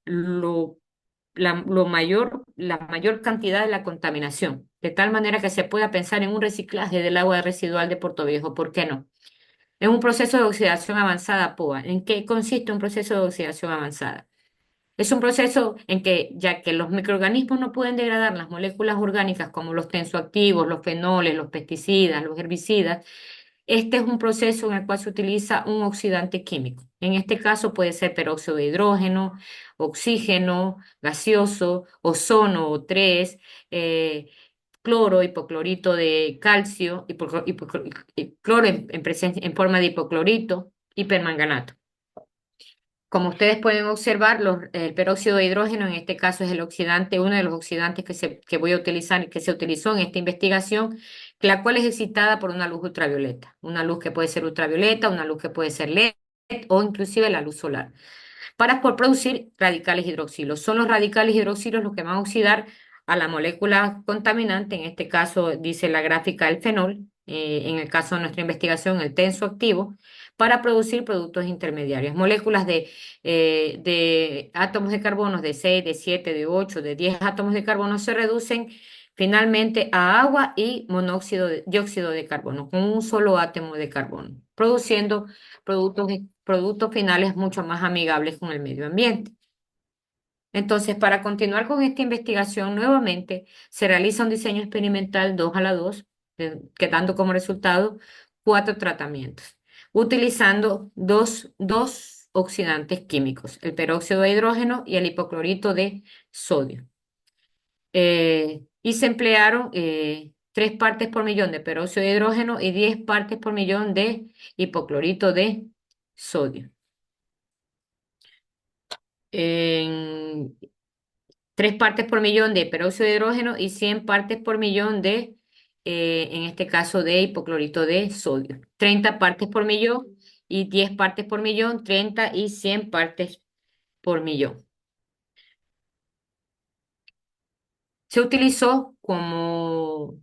lo, la mayor cantidad de la contaminación, de tal manera que se pueda pensar en un reciclaje del agua residual de Puerto Viejo. ¿Por qué no? Es un proceso de oxidación avanzada, POA. ¿En qué consiste un proceso de oxidación avanzada? Es un proceso en que, ya que los microorganismos no pueden degradar las moléculas orgánicas como los tensoactivos, los fenoles, los pesticidas, los herbicidas, este es un proceso en el cual se utiliza un oxidante químico. En este caso puede ser peróxido de hidrógeno, oxígeno, gaseoso, ozono o 3, cloro, hipoclorito de calcio, cloro en forma de hipoclorito, hipermanganato. Como ustedes pueden observar, el peróxido de hidrógeno, en este caso es el oxidante, uno de los oxidantes que voy a utilizar, que se utilizó en esta investigación, la cual es excitada por una luz ultravioleta. Una luz que puede ser ultravioleta, una luz que puede ser LED o inclusive la luz solar por producir radicales hidroxilos. Son los radicales hidroxilos los que van a oxidar a la molécula contaminante, en este caso dice la gráfica el fenol, en el caso de nuestra investigación el tensoactivo, para producir productos intermediarios, moléculas de átomos de carbono de 6, de 7, de 8, de 10 átomos de carbono se reducen finalmente a agua y dióxido de carbono, con un solo átomo de carbono, produciendo productos finales mucho más amigables con el medio ambiente. Entonces, para continuar con esta investigación, nuevamente se realiza un diseño experimental 2 a la 2, quedando como resultado 4 tratamientos. utilizando dos oxidantes químicos, el peróxido de hidrógeno y el hipoclorito de sodio. Y se emplearon 3 partes por millón de peróxido de hidrógeno y 10 partes por millón de hipoclorito de sodio. En 3 partes por millón de peróxido de hidrógeno y 100 partes por millón de, en este caso, de hipoclorito de sodio. 30 partes por millón y 10 partes por millón, 30 y 100 partes por millón. Se utilizó como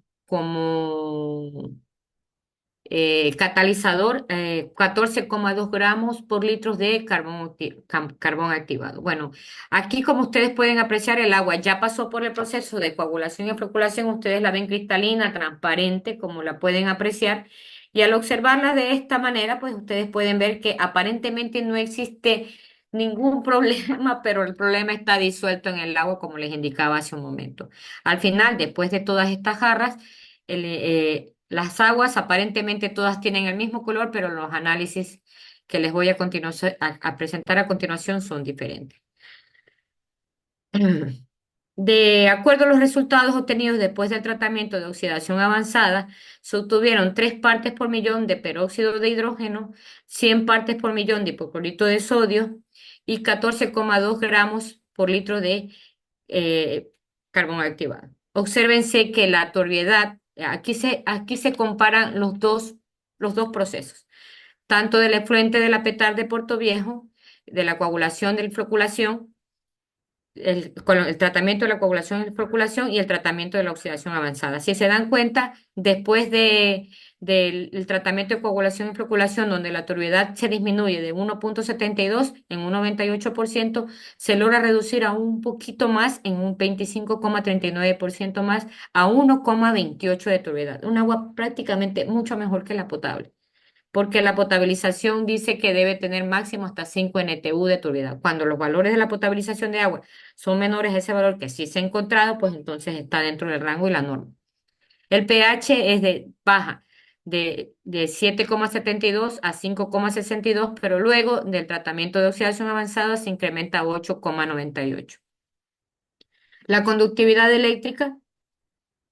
catalizador 14,2 gramos por litro de carbón activado. Bueno, aquí como ustedes pueden apreciar, el agua ya pasó por el proceso de coagulación y floculación. Ustedes la ven cristalina, transparente, como la pueden apreciar. Y al observarla de esta manera, pues ustedes pueden ver que aparentemente no existe ningún problema, pero el problema está disuelto en el agua, como les indicaba hace un momento. Al final, después de todas estas jarras, las aguas aparentemente todas tienen el mismo color, pero los análisis que les voy a presentar a continuación son diferentes. De acuerdo a los resultados obtenidos después del tratamiento de oxidación avanzada, se obtuvieron 3 partes por millón de peróxido de hidrógeno, 100 partes por millón de hipoclorito de sodio y 14,2 gramos por litro de eh, carbón activado. Obsérvense que la torbiedad, aquí se comparan los dos procesos, tanto del efluente de la PETAR de Puerto Viejo, de la coagulación de floculación, con el tratamiento de la coagulación y floculación y el tratamiento de la oxidación avanzada. Si se dan cuenta, después del tratamiento de coagulación y floculación, donde la turbiedad se disminuye de 1,72 en un 98%, se logra reducir a un poquito más, en un 25,39% más, a 1,28 de turbiedad. Un agua prácticamente mucho mejor que la potable, porque la potabilización dice que debe tener máximo hasta 5 NTU de turbidez. Cuando los valores de la potabilización de agua son menores a ese valor que sí se ha encontrado, pues entonces está dentro del rango y la norma. El pH baja de 7,72 a 5,62, pero luego del tratamiento de oxidación avanzada se incrementa a 8,98. La conductividad eléctrica,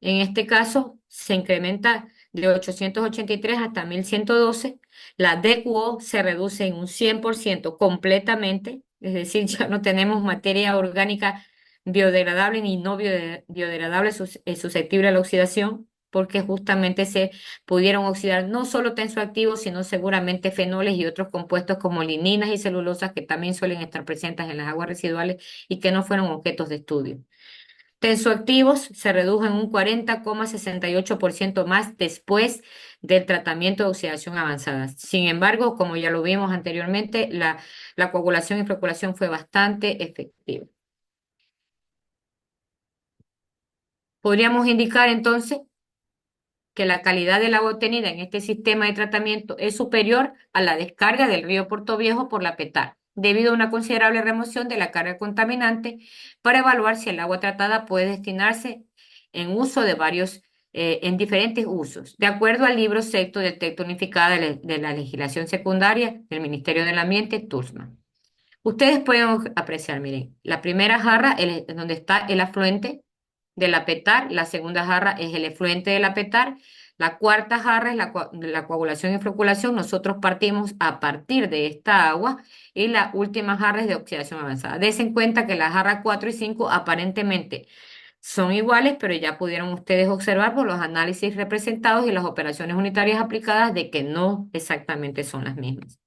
en este caso, se incrementa de 883 hasta 1112. La DQO se reduce en un 100% completamente, es decir, ya no tenemos materia orgánica biodegradable ni no biodegradable susceptible a la oxidación, porque justamente se pudieron oxidar no solo tensoactivos, sino seguramente fenoles y otros compuestos como lininas y celulosas que también suelen estar presentes en las aguas residuales y que no fueron objetos de estudio. Tensoactivos se redujo en un 40,68% más después del tratamiento de oxidación avanzada. Sin embargo, como ya lo vimos anteriormente, la coagulación y floculación fue bastante efectiva. Podríamos indicar entonces que la calidad del agua obtenida en este sistema de tratamiento es superior a la descarga del río Puerto Viejo por la PETAR, debido a una considerable remoción de la carga contaminante para evaluar si el agua tratada puede destinarse en uso de en diferentes usos, de acuerdo al libro sexto del texto unificada de la legislación secundaria del Ministerio del Ambiente, Tursman. Ustedes pueden apreciar, miren, la primera jarra es donde está el afluente de la PETAR, la segunda jarra es el efluente de la PETAR, la cuarta jarra es la coagulación y floculación. Nosotros partimos a partir de esta agua y la última jarra es de oxidación avanzada. Dense en cuenta que las jarras 4 y 5 aparentemente son iguales, pero ya pudieron ustedes observar por los análisis representados y las operaciones unitarias aplicadas de que no exactamente son las mismas.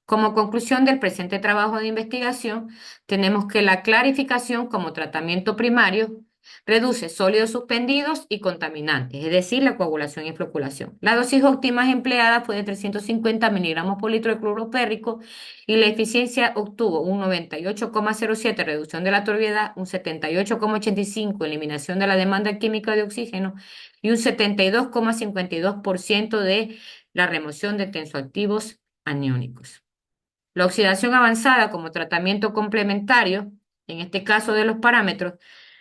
Como conclusión del presente trabajo de investigación, tenemos que la clarificación como tratamiento primario reduce sólidos suspendidos y contaminantes, es decir, la coagulación y floculación. La dosis óptima empleada fue de 350 miligramos por litro de cloruro pérrico y la eficiencia obtuvo un 98,07 reducción de la turbiedad, un 78,85 eliminación de la demanda química de oxígeno y un 72,52% de la remoción de tensoactivos aniónicos. La oxidación avanzada como tratamiento complementario, en este caso de los parámetros,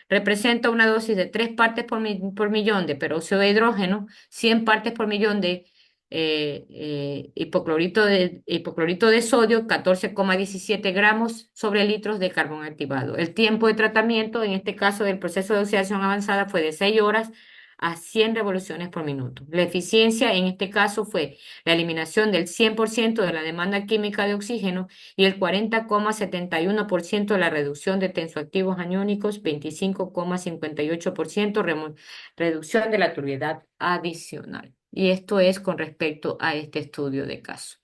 representa una dosis de 3 partes por millón de peróxido de hidrógeno, 100 partes por millón de hipoclorito de sodio, 14,17 gramos sobre litros de carbón activado. El tiempo de tratamiento, en este caso del proceso de oxidación avanzada, fue de 6 horas a 100 revoluciones por minuto. La eficiencia en este caso fue la eliminación del 100% de la demanda química de oxígeno y el 40,71% de la reducción de tensoactivos aniónicos, 25,58% reducción de la turbiedad adicional. Y esto es con respecto a este estudio de caso.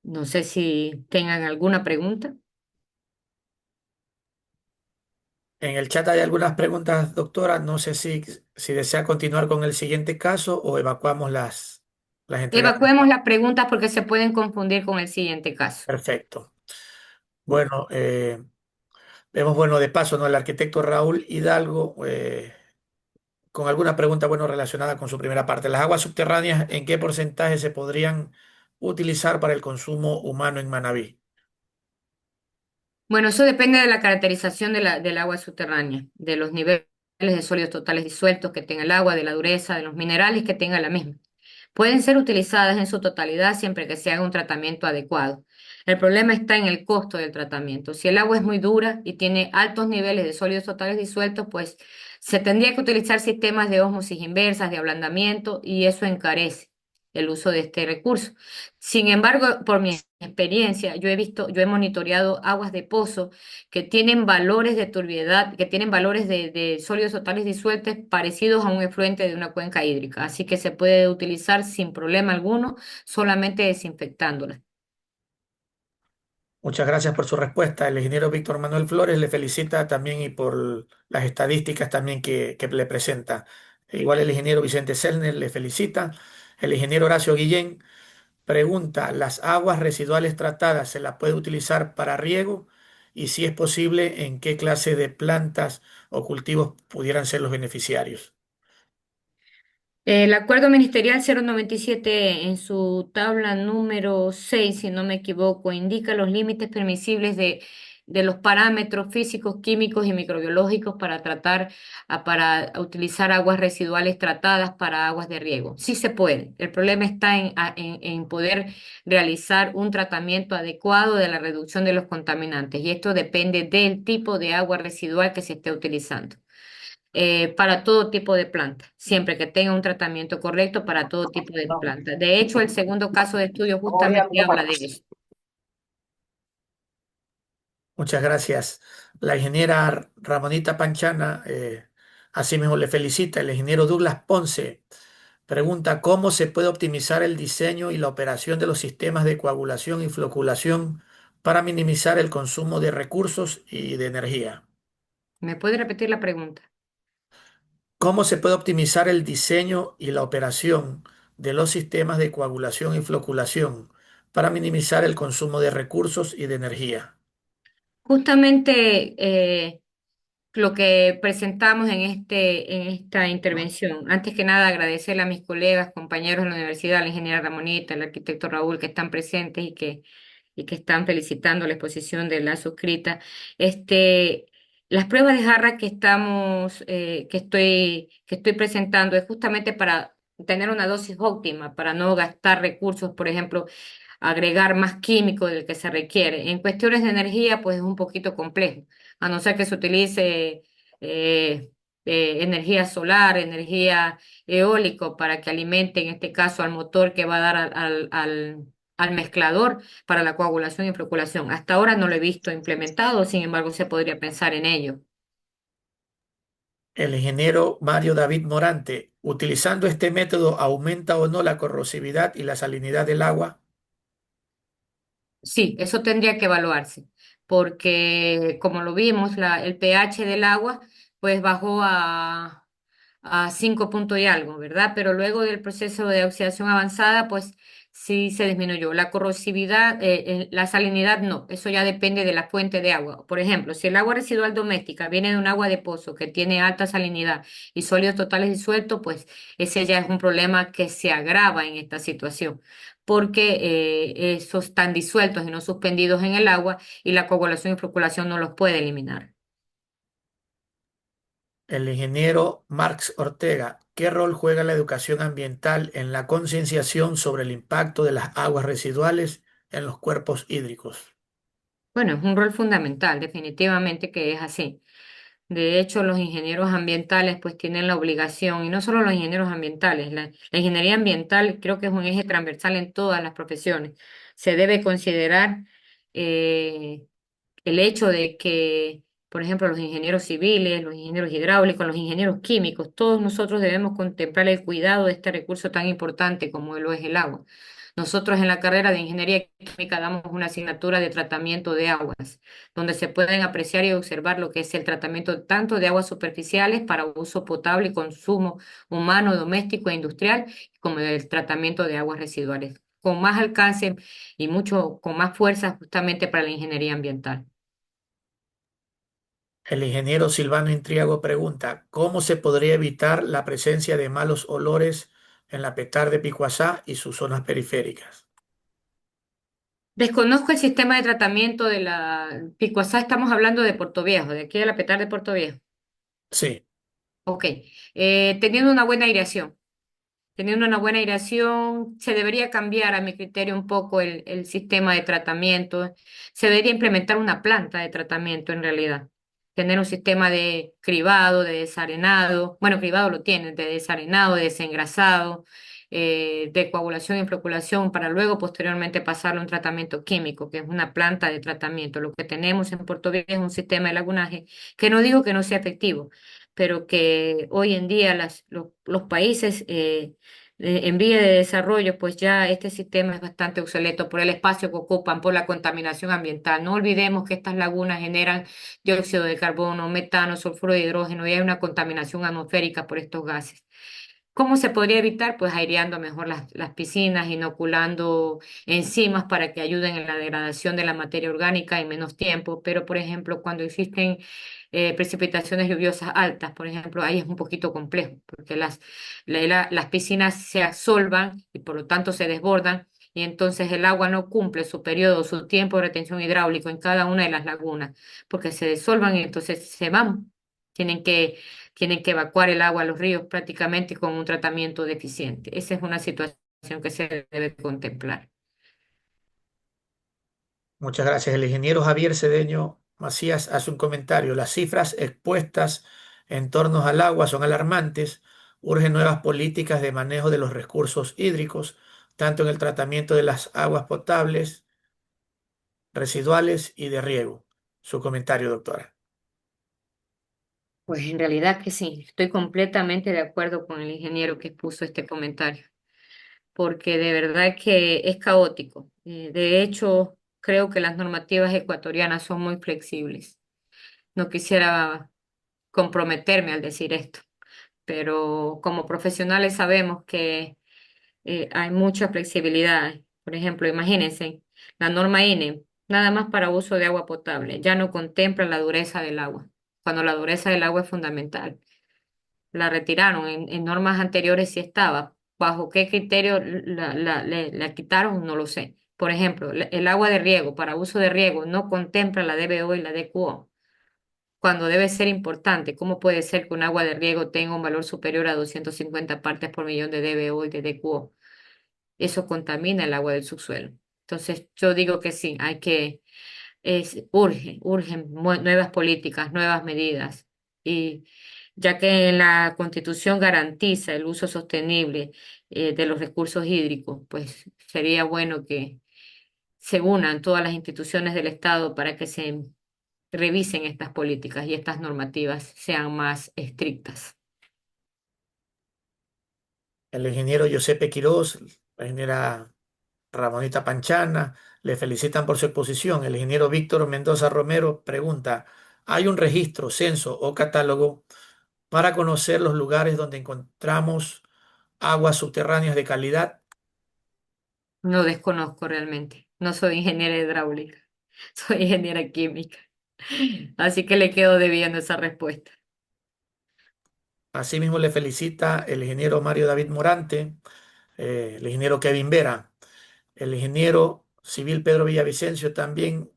No sé si tengan alguna pregunta. En el chat hay algunas preguntas, doctora. No sé si desea continuar con el siguiente caso o evacuamos las entregadas. Evacuemos las preguntas porque se pueden confundir con el siguiente caso. Perfecto. Bueno, vemos, bueno, de paso, ¿no? El arquitecto Raúl Hidalgo, con alguna pregunta, bueno, relacionada con su primera parte. ¿Las aguas subterráneas en qué porcentaje se podrían utilizar para el consumo humano en Manabí? Bueno, eso depende de la caracterización del agua subterránea, de los niveles de sólidos totales disueltos que tenga el agua, de la dureza, de los minerales que tenga la misma. Pueden ser utilizadas en su totalidad siempre que se haga un tratamiento adecuado. El problema está en el costo del tratamiento. Si el agua es muy dura y tiene altos niveles de sólidos totales disueltos, pues se tendría que utilizar sistemas de ósmosis inversas, de ablandamiento, y eso encarece el uso de este recurso. Sin embargo, por mi experiencia, yo he monitoreado aguas de pozo que tienen valores de turbiedad, que tienen valores de sólidos totales disueltos parecidos a un efluente de una cuenca hídrica. Así que se puede utilizar sin problema alguno, solamente desinfectándola. Muchas gracias por su respuesta. El ingeniero Víctor Manuel Flores le felicita también y por las estadísticas también que le presenta. Igual el ingeniero Vicente Selner le felicita. El ingeniero Horacio Guillén pregunta, ¿las aguas residuales tratadas se las puede utilizar para riego? Y si es posible, ¿en qué clase de plantas o cultivos pudieran ser los beneficiarios? El acuerdo ministerial 097 en su tabla número 6, si no me equivoco, indica los límites permisibles de los parámetros físicos, químicos y microbiológicos para para utilizar aguas residuales tratadas para aguas de riego. Sí se puede. El problema está en poder realizar un tratamiento adecuado de la reducción de los contaminantes y esto depende del tipo de agua residual que se esté utilizando para todo tipo de planta, siempre que tenga un tratamiento correcto para todo tipo de planta. De hecho, el segundo caso de estudio justamente habla de eso. Muchas gracias. La ingeniera Ramonita Panchana, asimismo le felicita. El ingeniero Douglas Ponce pregunta cómo se puede optimizar el diseño y la operación de los sistemas de coagulación y floculación para minimizar el consumo de recursos y de energía. ¿Me puede repetir la pregunta? ¿Cómo se puede optimizar el diseño y la operación de los sistemas de coagulación y floculación para minimizar el consumo de recursos y de energía? Justamente lo que presentamos en esta intervención. Antes que nada, agradecerle a mis colegas, compañeros de la universidad, la ingeniera Ramonita, el arquitecto Raúl, que están presentes y que están felicitando la exposición de la suscrita. Las pruebas de jarra que estoy presentando es justamente para tener una dosis óptima, para no gastar recursos, por ejemplo, agregar más químico del que se requiere. En cuestiones de energía, pues es un poquito complejo, a no ser que se utilice eh, energía solar, energía eólico para que alimente, en este caso, al motor que va a dar al mezclador para la coagulación y floculación. Hasta ahora no lo he visto implementado, sin embargo, se podría pensar en ello. El ingeniero Mario David Morante, ¿utilizando este método aumenta o no la corrosividad y la salinidad del agua? Sí, eso tendría que evaluarse, porque como lo vimos, el pH del agua pues bajó a 5 puntos y algo, ¿verdad? Pero luego del proceso de oxidación avanzada, pues sí se disminuyó. La corrosividad, la salinidad no, eso ya depende de la fuente de agua. Por ejemplo, si el agua residual doméstica viene de un agua de pozo que tiene alta salinidad y sólidos totales disueltos, pues ese ya es un problema que se agrava en esta situación porque esos están disueltos y no suspendidos en el agua y la coagulación y floculación no los puede eliminar. El ingeniero Marx Ortega, ¿Qué rol juega la educación ambiental en la concienciación sobre el impacto de las aguas residuales en los cuerpos hídricos? Bueno, es un rol fundamental, definitivamente que es así. De hecho, los ingenieros ambientales pues tienen la obligación, y no solo los ingenieros ambientales, la ingeniería ambiental creo que es un eje transversal en todas las profesiones. Se debe considerar eh, el hecho de que, por ejemplo, los ingenieros civiles, los ingenieros hidráulicos, los ingenieros químicos, todos nosotros debemos contemplar el cuidado de este recurso tan importante como lo es el agua. Nosotros en la carrera de ingeniería química damos una asignatura de tratamiento de aguas, donde se pueden apreciar y observar lo que es el tratamiento tanto de aguas superficiales para uso potable y consumo humano, doméstico e industrial, como el tratamiento de aguas residuales, con más alcance y mucho con más fuerza justamente para la ingeniería ambiental. El ingeniero Silvano Intriago pregunta, ¿cómo se podría evitar la presencia de malos olores en la Petar de Picuazá y sus zonas periféricas? Desconozco el sistema de tratamiento de la Picuazá, estamos hablando de Puerto Viejo, de aquí de la Petar de Puerto Viejo. Sí, Ok, teniendo una buena aireación. Teniendo una buena aireación, se debería cambiar a mi criterio un poco el sistema de tratamiento. Se debería implementar una planta de tratamiento en realidad. Tener un sistema de cribado, de desarenado. Bueno, cribado lo tienen, de desarenado, de desengrasado, de coagulación y floculación para luego posteriormente pasarlo a un tratamiento químico, que es una planta de tratamiento. Lo que tenemos en Puerto Viejo es un sistema de lagunaje que no digo que no sea efectivo, pero que hoy en día los países en vía de desarrollo, pues ya este sistema es bastante obsoleto por el espacio que ocupan, por la contaminación ambiental. No olvidemos que estas lagunas generan dióxido de carbono, metano, sulfuro de hidrógeno y hay una contaminación atmosférica por estos gases. ¿Cómo se podría evitar? Pues aireando mejor las piscinas, inoculando enzimas para que ayuden en la degradación de la materia orgánica en menos tiempo. Pero, por ejemplo, cuando existen precipitaciones lluviosas altas, por ejemplo, ahí es un poquito complejo, porque las piscinas se asolvan y por lo tanto se desbordan. Y entonces el agua no cumple su periodo, su tiempo de retención hidráulico en cada una de las lagunas, porque se disolvan y entonces se van. Tienen que tienen que evacuar el agua a los ríos prácticamente con un tratamiento deficiente. Esa es una situación que se debe contemplar. muchas gracias. El ingeniero Javier Cedeño Macías hace un comentario. Las cifras expuestas en torno al agua son alarmantes. Urgen nuevas políticas de manejo de los recursos hídricos, tanto en el tratamiento de las aguas potables, residuales y de riego. Su comentario, doctora. Pues en realidad que sí, estoy completamente de acuerdo con el ingeniero que puso este comentario, porque de verdad que es caótico. De hecho, creo que las normativas ecuatorianas son muy flexibles. No quisiera comprometerme al decir esto, pero como profesionales sabemos que hay mucha flexibilidad. Por ejemplo, imagínense, la norma INE, nada más para uso de agua potable, ya no contempla la dureza del agua, cuando la dureza del agua es fundamental. La retiraron, en normas anteriores sí estaba. ¿Bajo qué criterio la quitaron? No lo sé. Por ejemplo, el agua de riego, para uso de riego, no contempla la DBO y la DQO, cuando debe ser importante. ¿Cómo puede ser que un agua de riego tenga un valor superior a 250 partes por millón de DBO y de DQO? Eso contamina el agua del subsuelo. Entonces, yo digo que sí, urgen nuevas políticas, nuevas medidas. Y ya que la Constitución garantiza el uso sostenible de los recursos hídricos, pues sería bueno que se unan todas las instituciones del Estado para que se revisen estas políticas y estas normativas sean más estrictas. El ingeniero Giuseppe Quirós, la ingeniera Ramonita Panchana, le felicitan por su exposición. El ingeniero Víctor Mendoza Romero pregunta, ¿hay un registro, censo o catálogo para conocer los lugares donde encontramos aguas subterráneas de calidad? No desconozco realmente. No soy ingeniera hidráulica, soy ingeniera química. Así que le quedo debiendo esa respuesta. Asimismo, le felicita el ingeniero Mario David Morante, el ingeniero Kevin Vera, el ingeniero civil Pedro Villavicencio también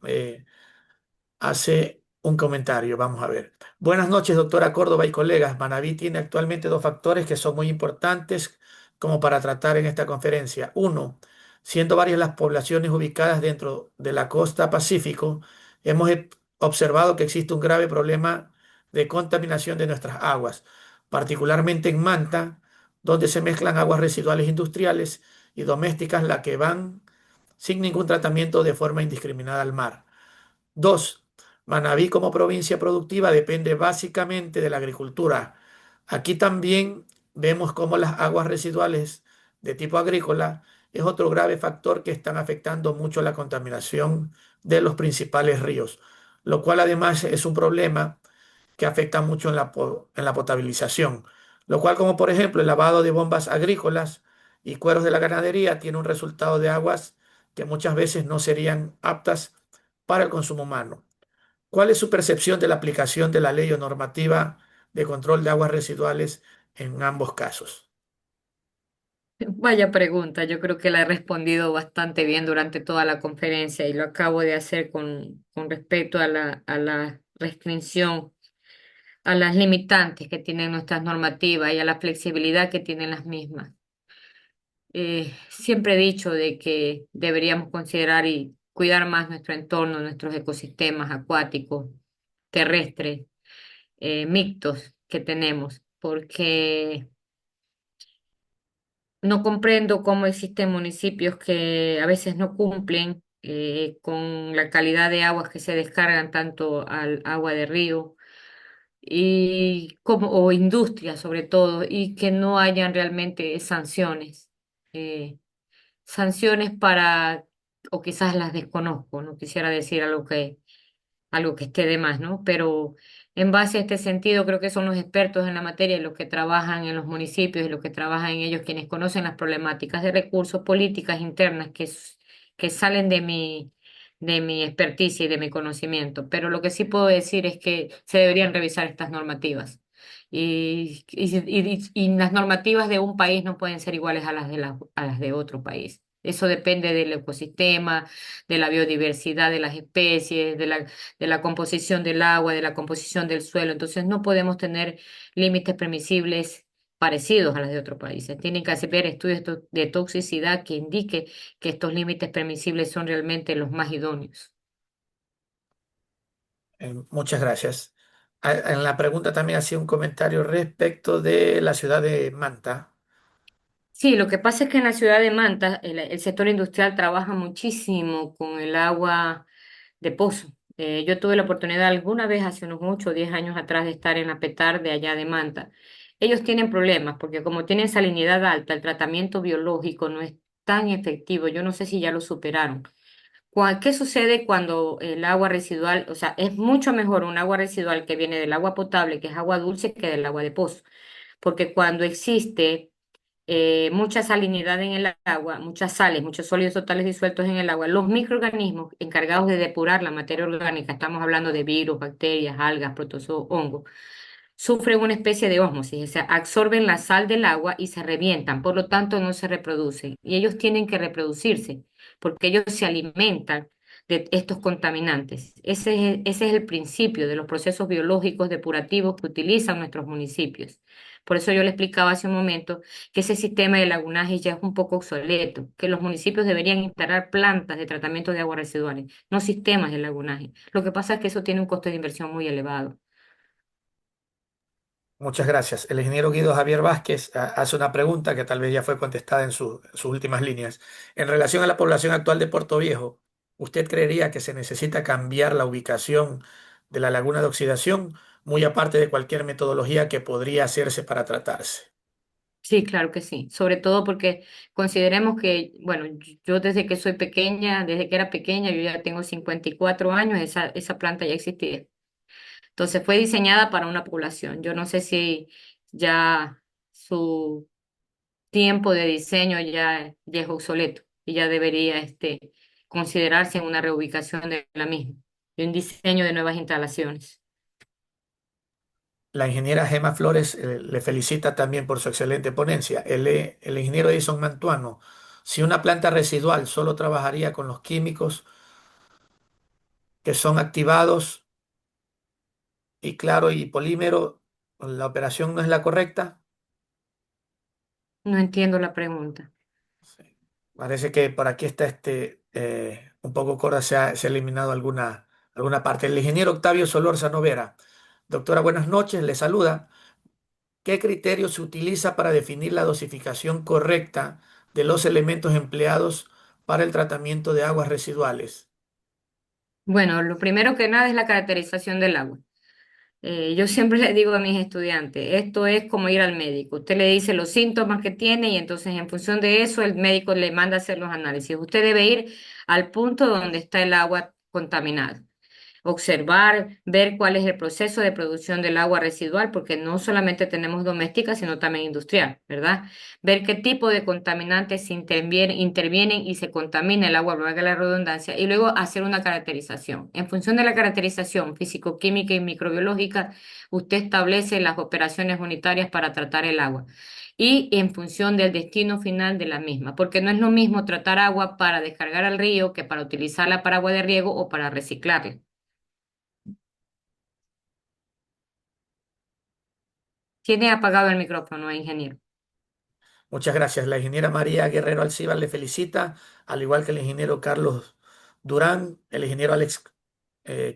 hace un comentario, vamos a ver. Buenas noches, doctora Córdoba y colegas. Manabí tiene actualmente dos factores que son muy importantes como para tratar en esta conferencia. Uno, siendo varias las poblaciones ubicadas dentro de la costa Pacífico, hemos observado que existe un grave problema de contaminación de nuestras aguas, particularmente en Manta, donde se mezclan aguas residuales industriales y domésticas, las que van sin ningún tratamiento de forma indiscriminada al mar. Dos, Manabí como provincia productiva depende básicamente de la agricultura. Aquí también vemos cómo las aguas residuales de tipo agrícola es otro grave factor que están afectando mucho la contaminación de los principales ríos, lo cual además es un problema que afecta mucho en en la potabilización, lo cual como por ejemplo el lavado de bombas agrícolas y cueros de la ganadería tiene un resultado de aguas que muchas veces no serían aptas para el consumo humano. ¿Cuál es su percepción de la aplicación de la ley o normativa de control de aguas residuales en ambos casos? Vaya pregunta, yo creo que la he respondido bastante bien durante toda la conferencia y lo acabo de hacer con respecto a a la restricción, a las limitantes que tienen nuestras normativas y a la flexibilidad que tienen las mismas. Siempre he dicho de que deberíamos considerar y cuidar más nuestro entorno, nuestros ecosistemas acuáticos, terrestres, mixtos que tenemos, porque no comprendo cómo existen municipios que a veces no cumplen con la calidad de aguas que se descargan tanto al agua de río y como, o industrias sobre todo, y que no hayan realmente sanciones. Eh, Sanciones para, o quizás las desconozco, no quisiera decir algo que esté de más, ¿no? Pero en base a este sentido, creo que son los expertos en la materia, los que trabajan en los municipios y los que trabajan en ellos, quienes conocen las problemáticas de recursos, políticas internas que salen de mi experticia y de mi conocimiento. Pero lo que sí puedo decir es que se deberían revisar estas normativas. Y las normativas de un país no pueden ser iguales a a las de otro país. Eso depende del ecosistema, de la biodiversidad de las especies, de la composición del agua, de la composición del suelo. Entonces no podemos tener límites permisibles parecidos a los de otros países. Tienen que hacer estudios de toxicidad que indique que estos límites permisibles son realmente los más idóneos. Muchas gracias. En la pregunta también hacía un comentario respecto de la ciudad de Manta. Sí, lo que pasa es que en la ciudad de Manta el sector industrial trabaja muchísimo con el agua de pozo. Yo tuve la oportunidad alguna vez hace unos 8 o 10 años atrás de estar en la Petar de allá de Manta. Ellos tienen problemas porque como tienen salinidad alta, el tratamiento biológico no es tan efectivo. Yo no sé si ya lo superaron. ¿Qué sucede cuando el agua residual, o sea, es mucho mejor un agua residual que viene del agua potable, que es agua dulce, que del agua de pozo? Porque cuando existe mucha salinidad en el agua, muchas sales, muchos sólidos totales disueltos en el agua. Los microorganismos encargados de depurar la materia orgánica, estamos hablando de virus, bacterias, algas, protozoos, hongos, sufren una especie de ósmosis, o sea, absorben la sal del agua y se revientan, por lo tanto no se reproducen. Y ellos tienen que reproducirse porque ellos se alimentan de estos contaminantes. Ese es el principio de los procesos biológicos depurativos que utilizan nuestros municipios. Por eso yo le explicaba hace un momento que ese sistema de lagunaje ya es un poco obsoleto, que los municipios deberían instalar plantas de tratamiento de aguas residuales, no sistemas de lagunaje. Lo que pasa es que eso tiene un costo de inversión muy elevado. Muchas gracias. El ingeniero Guido Javier Vázquez hace una pregunta que tal vez ya fue contestada en sus últimas líneas. En relación a la población actual de Puerto Viejo, ¿usted creería que se necesita cambiar la ubicación de la laguna de oxidación, muy aparte de cualquier metodología que podría hacerse para tratarse? Sí, claro que sí. Sobre todo porque consideremos que, bueno, yo desde que soy pequeña, desde que era pequeña, yo ya tengo 54 años, esa planta ya existía. Entonces fue diseñada para una población. Yo no sé si ya su tiempo de diseño ya es obsoleto y ya debería considerarse una reubicación de la misma y un diseño de nuevas instalaciones. La ingeniera Gema Flores le felicita también por su excelente ponencia. El ingeniero Edison Mantuano, si una planta residual solo trabajaría con los químicos que son activados y claro y polímero, la operación no es la correcta. No entiendo la pregunta. Sí. Parece que por aquí está un poco corta, se ha eliminado alguna parte. El ingeniero Octavio Solórzano Vera. Doctora, buenas noches, le saluda. ¿Qué criterio se utiliza para definir la dosificación correcta de los elementos empleados para el tratamiento de aguas residuales? Bueno, lo primero que nada es la caracterización del agua. Yo siempre le digo a mis estudiantes, esto es como ir al médico. Usted le dice los síntomas que tiene y entonces en función de eso el médico le manda a hacer los análisis. Usted debe ir al punto donde está el agua contaminada, observar, ver cuál es el proceso de producción del agua residual, porque no solamente tenemos doméstica, sino también industrial, ¿verdad? Ver qué tipo de contaminantes intervienen y se contamina el agua, valga la redundancia, y luego hacer una caracterización. En función de la caracterización físico-química y microbiológica, usted establece las operaciones unitarias para tratar el agua. Y en función del destino final de la misma, porque no es lo mismo tratar agua para descargar al río que para utilizarla para agua de riego o para reciclarla. Tiene apagado el micrófono, ingeniero. Muchas gracias. La ingeniera María Guerrero Alcíbar le felicita, al igual que el ingeniero Carlos Durán. El ingeniero Alex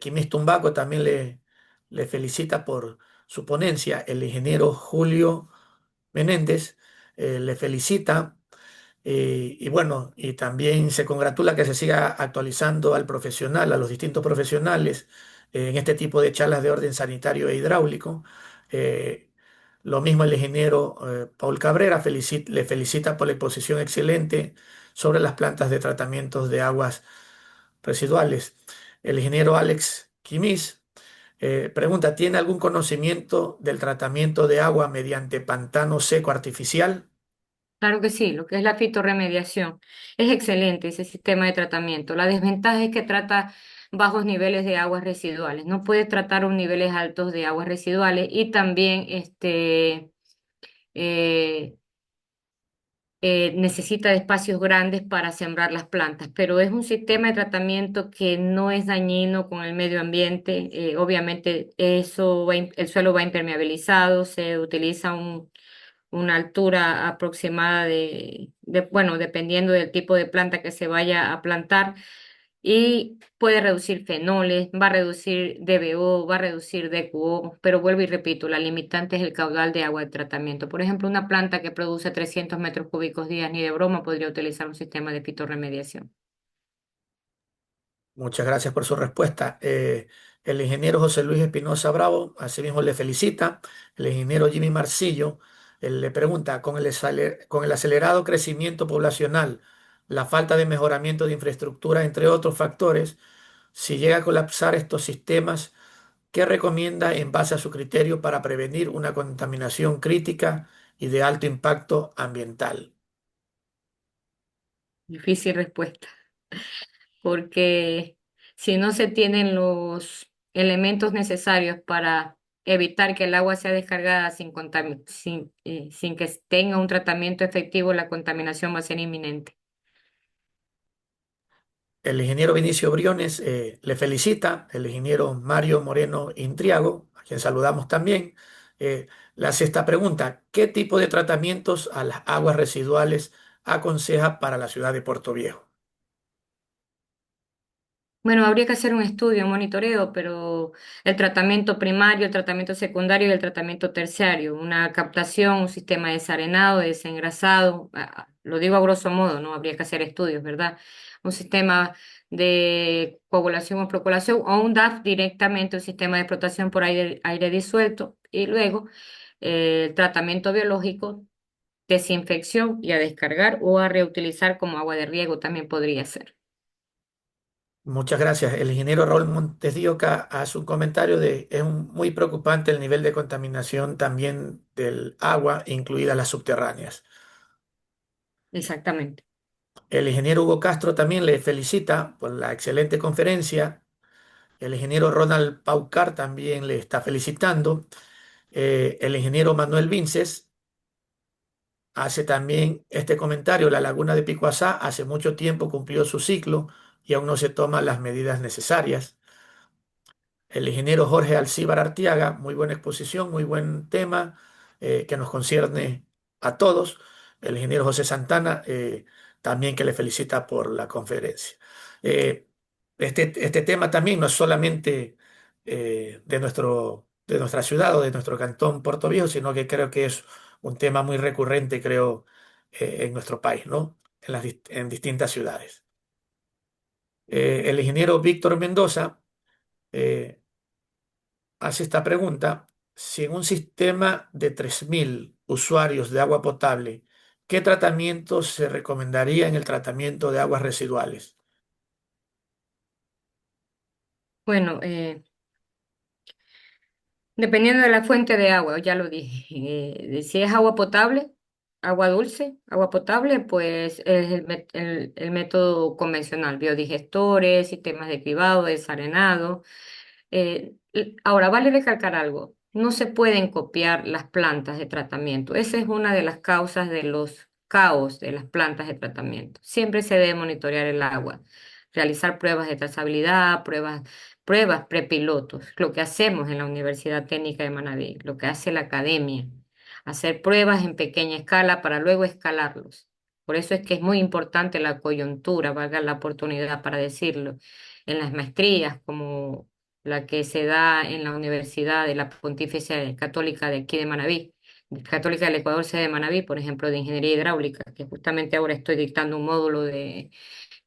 Quimis Tumbaco también le felicita por su ponencia. El ingeniero Julio Menéndez le felicita. Y bueno, y también se congratula que se siga actualizando al profesional, a los distintos profesionales en este tipo de charlas de orden sanitario e hidráulico. Eh, lo mismo el ingeniero Paul Cabrera le felicita por la exposición excelente sobre las plantas de tratamientos de aguas residuales. El ingeniero Alex Quimis pregunta, ¿tiene algún conocimiento del tratamiento de agua mediante pantano seco artificial? Claro que sí, lo que es la fitorremediación. Es excelente ese sistema de tratamiento. La desventaja es que trata bajos niveles de aguas residuales. No puede tratar un niveles altos de aguas residuales y también eh, necesita de espacios grandes para sembrar las plantas, pero es un sistema de tratamiento que no es dañino con el medio ambiente. Obviamente el suelo va impermeabilizado, se utiliza una altura aproximada bueno, dependiendo del tipo de planta que se vaya a plantar, y puede reducir fenoles, va a reducir DBO, va a reducir DQO, pero vuelvo y repito, la limitante es el caudal de agua de tratamiento. Por ejemplo, una planta que produce 300 metros cúbicos día, ni de broma podría utilizar un sistema de fitorremediación. Muchas gracias por su respuesta. El ingeniero José Luis Espinosa Bravo, asimismo le felicita. El ingeniero Jimmy Marcillo, él le pregunta, con el acelerado crecimiento poblacional, la falta de mejoramiento de infraestructura, entre otros factores, si llega a colapsar estos sistemas, ¿qué recomienda en base a su criterio para prevenir una contaminación crítica y de alto impacto ambiental? Difícil respuesta, porque si no se tienen los elementos necesarios para evitar que el agua sea descargada sin que tenga un tratamiento efectivo, la contaminación va a ser inminente. El ingeniero Vinicio Briones le felicita, el ingeniero Mario Moreno Intriago, a quien saludamos también, eh, le hace esta pregunta: ¿qué tipo de tratamientos a las aguas residuales aconseja para la ciudad de Puerto Viejo? Bueno, habría que hacer un estudio, un monitoreo, pero el tratamiento primario, el tratamiento secundario y el tratamiento terciario, una captación, un sistema de desarenado, de desengrasado, lo digo a grosso modo, no habría que hacer estudios, ¿verdad? Un sistema de coagulación o proculación o un DAF directamente, un sistema de explotación por aire disuelto y luego el tratamiento biológico, desinfección y a descargar o a reutilizar como agua de riego también podría ser. Muchas gracias. El ingeniero Raúl Montes de Oca hace un comentario de, muy preocupante el nivel de contaminación también del agua, incluidas las subterráneas. Exactamente. El ingeniero Hugo Castro también le felicita por la excelente conferencia. El ingeniero Ronald Paucar también le está felicitando. El ingeniero Manuel Vinces hace también este comentario: la laguna de Picuazá hace mucho tiempo cumplió su ciclo y aún no se toman las medidas necesarias. el ingeniero Jorge Alcíbar Artiaga, muy buena exposición, muy buen tema que nos concierne a todos. El ingeniero José Santana, también que le felicita por la conferencia. Eh, este tema también no es solamente de nuestra ciudad o de nuestro cantón Puerto Viejo, sino que creo que es un tema muy recurrente, creo, en nuestro país, ¿no? En distintas ciudades. El ingeniero Víctor Mendoza eh, hace esta pregunta. Si en un sistema de 3.000 usuarios de agua potable, ¿qué tratamiento se recomendaría en el tratamiento de aguas residuales? Bueno, dependiendo de la fuente de agua, ya lo dije, si es agua potable, agua dulce, agua potable, pues es el método convencional, biodigestores, sistemas de cribado, desarenado. Ahora, vale recalcar algo, no se pueden copiar las plantas de tratamiento. Esa es una de las causas de los caos de las plantas de tratamiento. Siempre se debe monitorear el agua, realizar pruebas de trazabilidad, pruebas prepilotos, lo que hacemos en la Universidad Técnica de Manabí, lo que hace la academia, hacer pruebas en pequeña escala para luego escalarlos. Por eso es que es muy importante la coyuntura, valga la oportunidad para decirlo, en las maestrías como la que se da en la Universidad de la Pontificia Católica de aquí de Manabí, Católica del Ecuador, sede de Manabí, por ejemplo, de Ingeniería Hidráulica, que justamente ahora estoy dictando un módulo de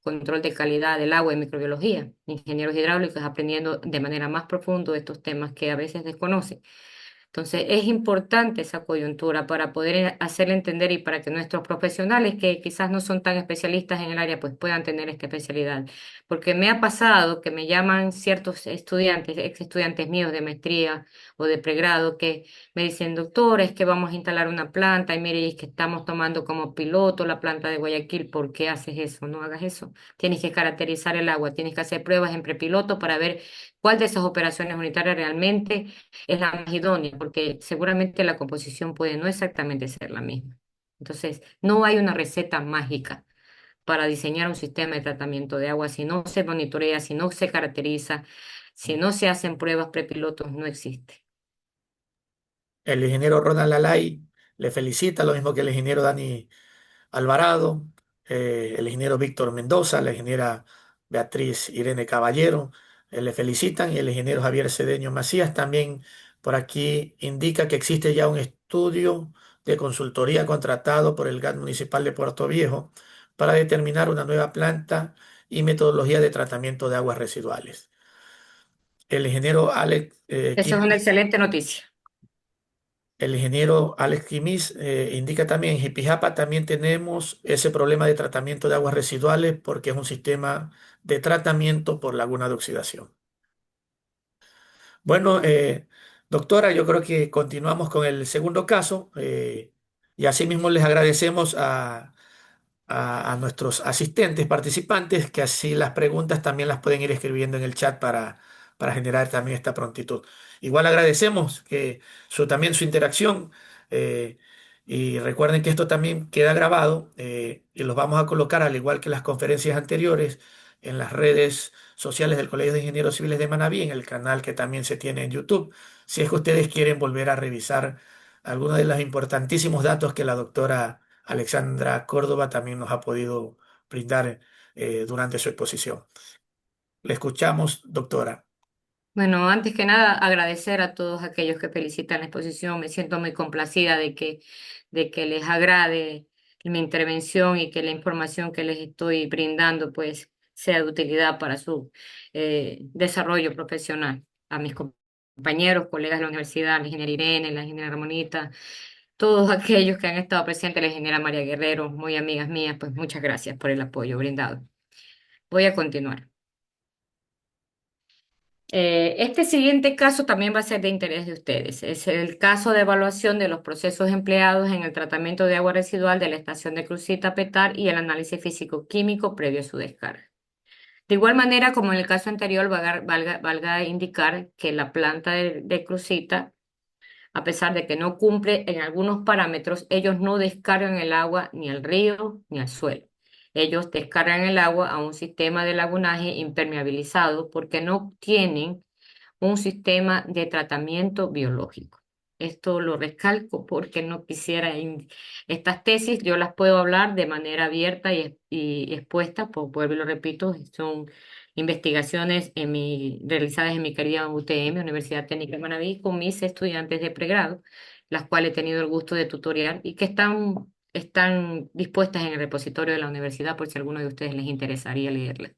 control de calidad del agua y microbiología, ingenieros hidráulicos aprendiendo de manera más profunda estos temas que a veces desconocen. Entonces, es importante esa coyuntura para poder hacerle entender y para que nuestros profesionales, que quizás no son tan especialistas en el área, pues puedan tener esta especialidad. Porque me ha pasado que me llaman ciertos estudiantes, ex estudiantes míos de maestría o de pregrado, que me dicen, doctor, es que vamos a instalar una planta y mire, es que estamos tomando como piloto la planta de Guayaquil. ¿Por qué haces eso? No hagas eso. Tienes que caracterizar el agua, tienes que hacer pruebas en prepiloto para ver cuál de esas operaciones unitarias realmente es la más idónea, porque seguramente la composición puede no exactamente ser la misma. Entonces, no hay una receta mágica para diseñar un sistema de tratamiento de agua si no se monitorea, si no se caracteriza, si no se hacen pruebas prepilotos, no existe. El ingeniero Ronald Lalay le felicita, lo mismo que el ingeniero Dani Alvarado, el ingeniero Víctor Mendoza, la ingeniera Beatriz Irene Caballero, le felicitan, y el ingeniero Javier Cedeño Macías también por aquí indica que existe ya un estudio de consultoría contratado por el GAT municipal de Puerto Viejo para determinar una nueva planta y metodología de tratamiento de aguas residuales. El ingeniero Alex Eso es una excelente noticia. El ingeniero Alex Quimis indica también, en Jipijapa también tenemos ese problema de tratamiento de aguas residuales porque es un sistema de tratamiento por laguna de oxidación. Bueno, doctora, yo creo que continuamos con el segundo caso y asimismo les agradecemos a nuestros asistentes, participantes, que así las preguntas también las pueden ir escribiendo en el chat para generar también esta prontitud. Igual agradecemos que también su interacción eh, y recuerden que esto también queda grabado y los vamos a colocar, al igual que las conferencias anteriores, en las redes sociales del Colegio de Ingenieros Civiles de Manabí, en el canal que también se tiene en YouTube, si es que ustedes quieren volver a revisar algunos de los importantísimos datos que la doctora Alexandra Córdoba también nos ha podido brindar durante su exposición. Le escuchamos, doctora. Bueno, antes que nada, agradecer a todos aquellos que felicitan la exposición. Me siento muy complacida de que les agrade mi intervención y que la información que les estoy brindando pues sea de utilidad para su desarrollo profesional. A mis compañeros, colegas de la universidad, la ingeniera Irene, la ingeniera Ramonita, todos aquellos que han estado presentes, la ingeniera María Guerrero, muy amigas mías, pues muchas gracias por el apoyo brindado. Voy a continuar. Este siguiente caso también va a ser de interés de ustedes. Es el caso de evaluación de los procesos empleados en el tratamiento de agua residual de la estación de Crucita Petar y el análisis físico-químico previo a su descarga. De igual manera, como en el caso anterior, valga indicar que la planta de Crucita, a pesar de que no cumple en algunos parámetros, ellos no descargan el agua ni al río ni al suelo. Ellos descargan el agua a un sistema de lagunaje impermeabilizado porque no tienen un sistema de tratamiento biológico. Esto lo recalco porque no quisiera estas tesis, yo las puedo hablar de manera abierta y expuesta, por vuelvo y lo repito, son investigaciones realizadas en mi querida UTM, Universidad Técnica de Manabí, con mis estudiantes de pregrado, las cuales he tenido el gusto de tutorear y que están dispuestas en el repositorio de la universidad por si a alguno de ustedes les interesaría leerlas.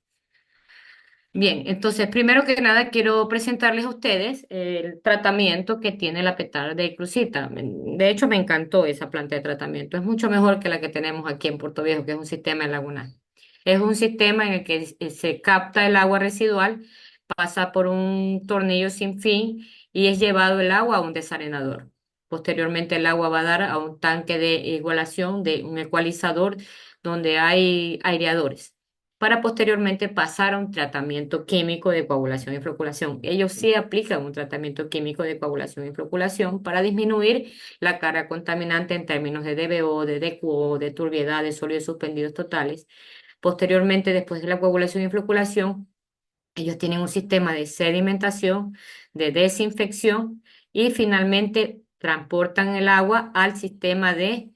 Bien, entonces, primero que nada, quiero presentarles a ustedes el tratamiento que tiene la petar de Crucita. De hecho, me encantó esa planta de tratamiento. Es mucho mejor que la que tenemos aquí en Puerto Viejo, que es un sistema lagunal. Es un sistema en el que se capta el agua residual, pasa por un tornillo sin fin y es llevado el agua a un desarenador. Posteriormente, el agua va a dar a un tanque de igualación, de un ecualizador, donde hay aireadores para posteriormente pasar a un tratamiento químico de coagulación y floculación. Ellos sí aplican un tratamiento químico de coagulación y floculación para disminuir la carga contaminante en términos de DBO, de DQO, de turbiedad, de sólidos suspendidos totales. Posteriormente, después de la coagulación y floculación, ellos tienen un sistema de sedimentación, de desinfección y finalmente transportan el agua al sistema de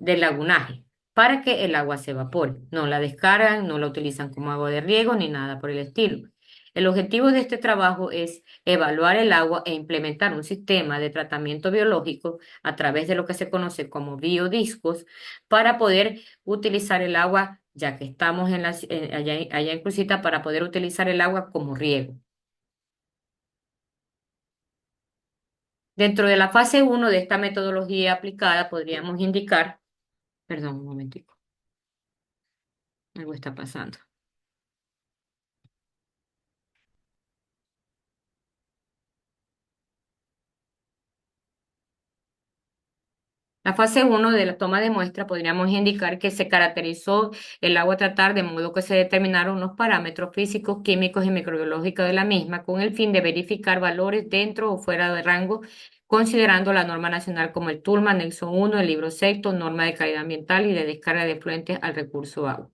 lagunaje para que el agua se evapore. No la descargan, no la utilizan como agua de riego ni nada por el estilo. El objetivo de este trabajo es evaluar el agua e implementar un sistema de tratamiento biológico a través de lo que se conoce como biodiscos para poder utilizar el agua, ya que estamos allá en Crucita, para poder utilizar el agua como riego. Dentro de la fase uno de esta metodología aplicada, podríamos indicar, perdón, un momentico, algo está pasando. La fase uno de la toma de muestra podríamos indicar que se caracterizó el agua a tratar de modo que se determinaron unos parámetros físicos, químicos y microbiológicos de la misma con el fin de verificar valores dentro o fuera de rango, considerando la norma nacional como el TULMA, anexo 1, el libro sexto, norma de calidad ambiental y de descarga de efluentes al recurso agua.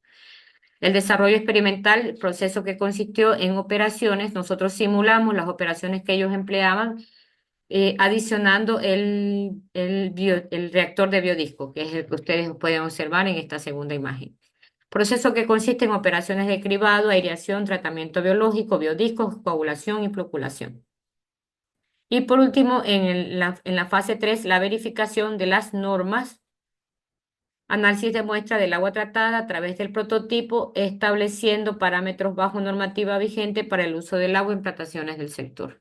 El desarrollo experimental, el proceso que consistió en operaciones, nosotros simulamos las operaciones que ellos empleaban adicionando el reactor de biodisco, que es el que ustedes pueden observar en esta segunda imagen. Proceso que consiste en operaciones de cribado, aireación, tratamiento biológico, biodiscos, coagulación y floculación. Y por último, en la fase 3, la verificación de las normas, análisis de muestra del agua tratada a través del prototipo, estableciendo parámetros bajo normativa vigente para el uso del agua en plantaciones del sector.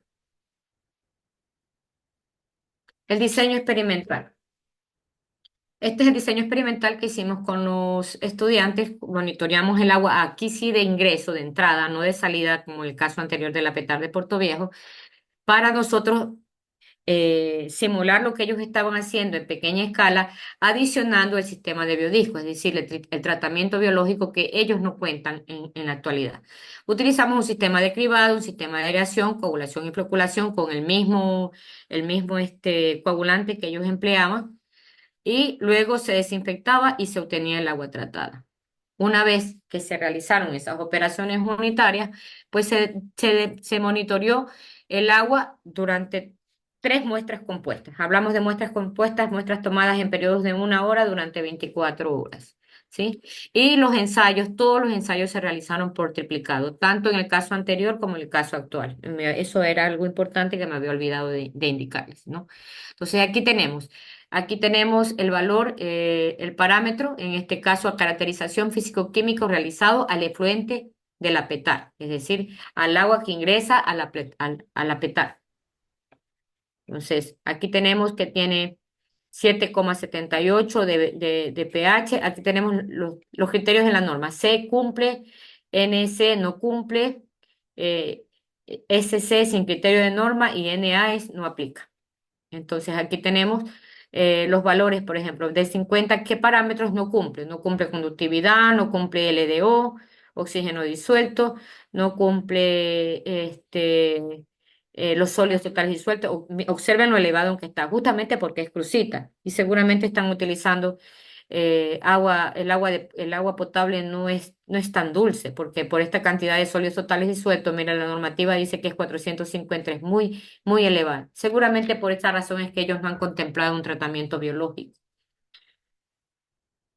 El diseño experimental. Este es el diseño experimental que hicimos con los estudiantes. Monitoreamos el agua aquí sí de ingreso, de entrada, no de salida, como el caso anterior de la Petar de Puerto Viejo, para nosotros simular lo que ellos estaban haciendo en pequeña escala, adicionando el sistema de biodisco, es decir, el tratamiento biológico que ellos no cuentan en la actualidad. Utilizamos un sistema de cribado, un sistema de aireación, coagulación y floculación con el mismo coagulante que ellos empleaban y luego se desinfectaba y se obtenía el agua tratada. Una vez que se realizaron esas operaciones unitarias, pues se monitoreó el agua durante 3 muestras compuestas. Hablamos de muestras compuestas, muestras tomadas en periodos de 1 hora durante 24 horas. ¿Sí? Y los ensayos, todos los ensayos se realizaron por triplicado, tanto en el caso anterior como en el caso actual. Eso era algo importante que me había olvidado de indicarles, ¿no? Entonces aquí tenemos el valor, el parámetro, en este caso a caracterización físico-químico realizado al efluente de la petar, es decir, al agua que ingresa a la petar. Entonces, aquí tenemos que tiene 7,78 de pH. Aquí tenemos los criterios de la norma. C cumple, NC no cumple, eh, SC sin criterio de norma y NA no aplica. Entonces, aquí tenemos los valores, por ejemplo, de 50, ¿qué parámetros no cumple? No cumple conductividad, no cumple LDO, oxígeno disuelto, no cumple los sólidos totales disueltos. Observen lo elevado en que está, justamente porque es crucita y seguramente están utilizando el agua potable no es tan dulce, porque por esta cantidad de sólidos totales disueltos, mira, la normativa dice que es 450, es muy elevada. Seguramente por esta razón es que ellos no han contemplado un tratamiento biológico.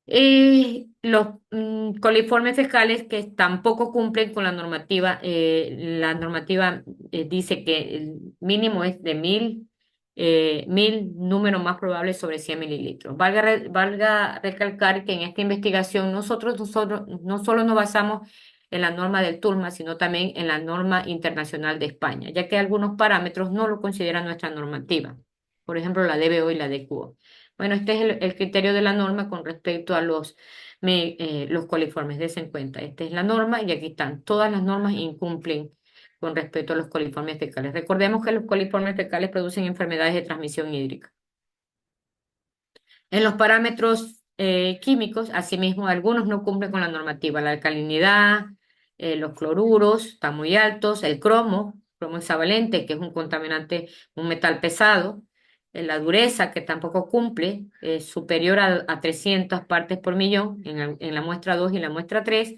Los coliformes fecales que tampoco cumplen con la normativa dice que el mínimo es de 1000 números más probables sobre 100 mililitros. Valga recalcar que en esta investigación nosotros no solo nos basamos en la norma del TULMA, sino también en la norma internacional de España, ya que algunos parámetros no lo consideran nuestra normativa, por ejemplo la DBO y la DQO. Bueno, este es el criterio de la norma con respecto a los coliformes. Des en cuenta, esta es la norma y aquí están. Todas las normas incumplen con respecto a los coliformes fecales. Recordemos que los coliformes fecales producen enfermedades de transmisión hídrica. En los parámetros químicos, asimismo, algunos no cumplen con la normativa. La alcalinidad, los cloruros están muy altos, el cromo hexavalente, que es un contaminante, un metal pesado, la dureza, que tampoco cumple, es superior a 300 partes por millón en la muestra 2 y la muestra 3,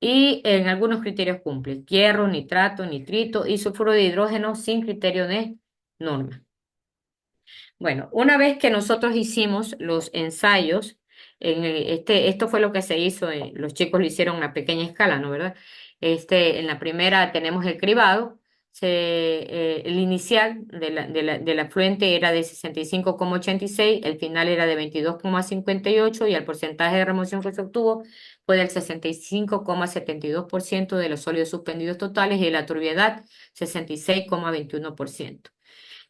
y en algunos criterios cumple, hierro, nitrato, nitrito y sulfuro de hidrógeno sin criterio de norma. Bueno, una vez que nosotros hicimos los ensayos, esto fue lo que se hizo, los chicos lo hicieron a pequeña escala, ¿no? ¿Verdad? En la primera tenemos el cribado, el inicial del afluente era de 65,86, el final era de 22,58 y el porcentaje de remoción que se obtuvo fue del 65,72% de los sólidos suspendidos totales y la turbiedad 66,21%.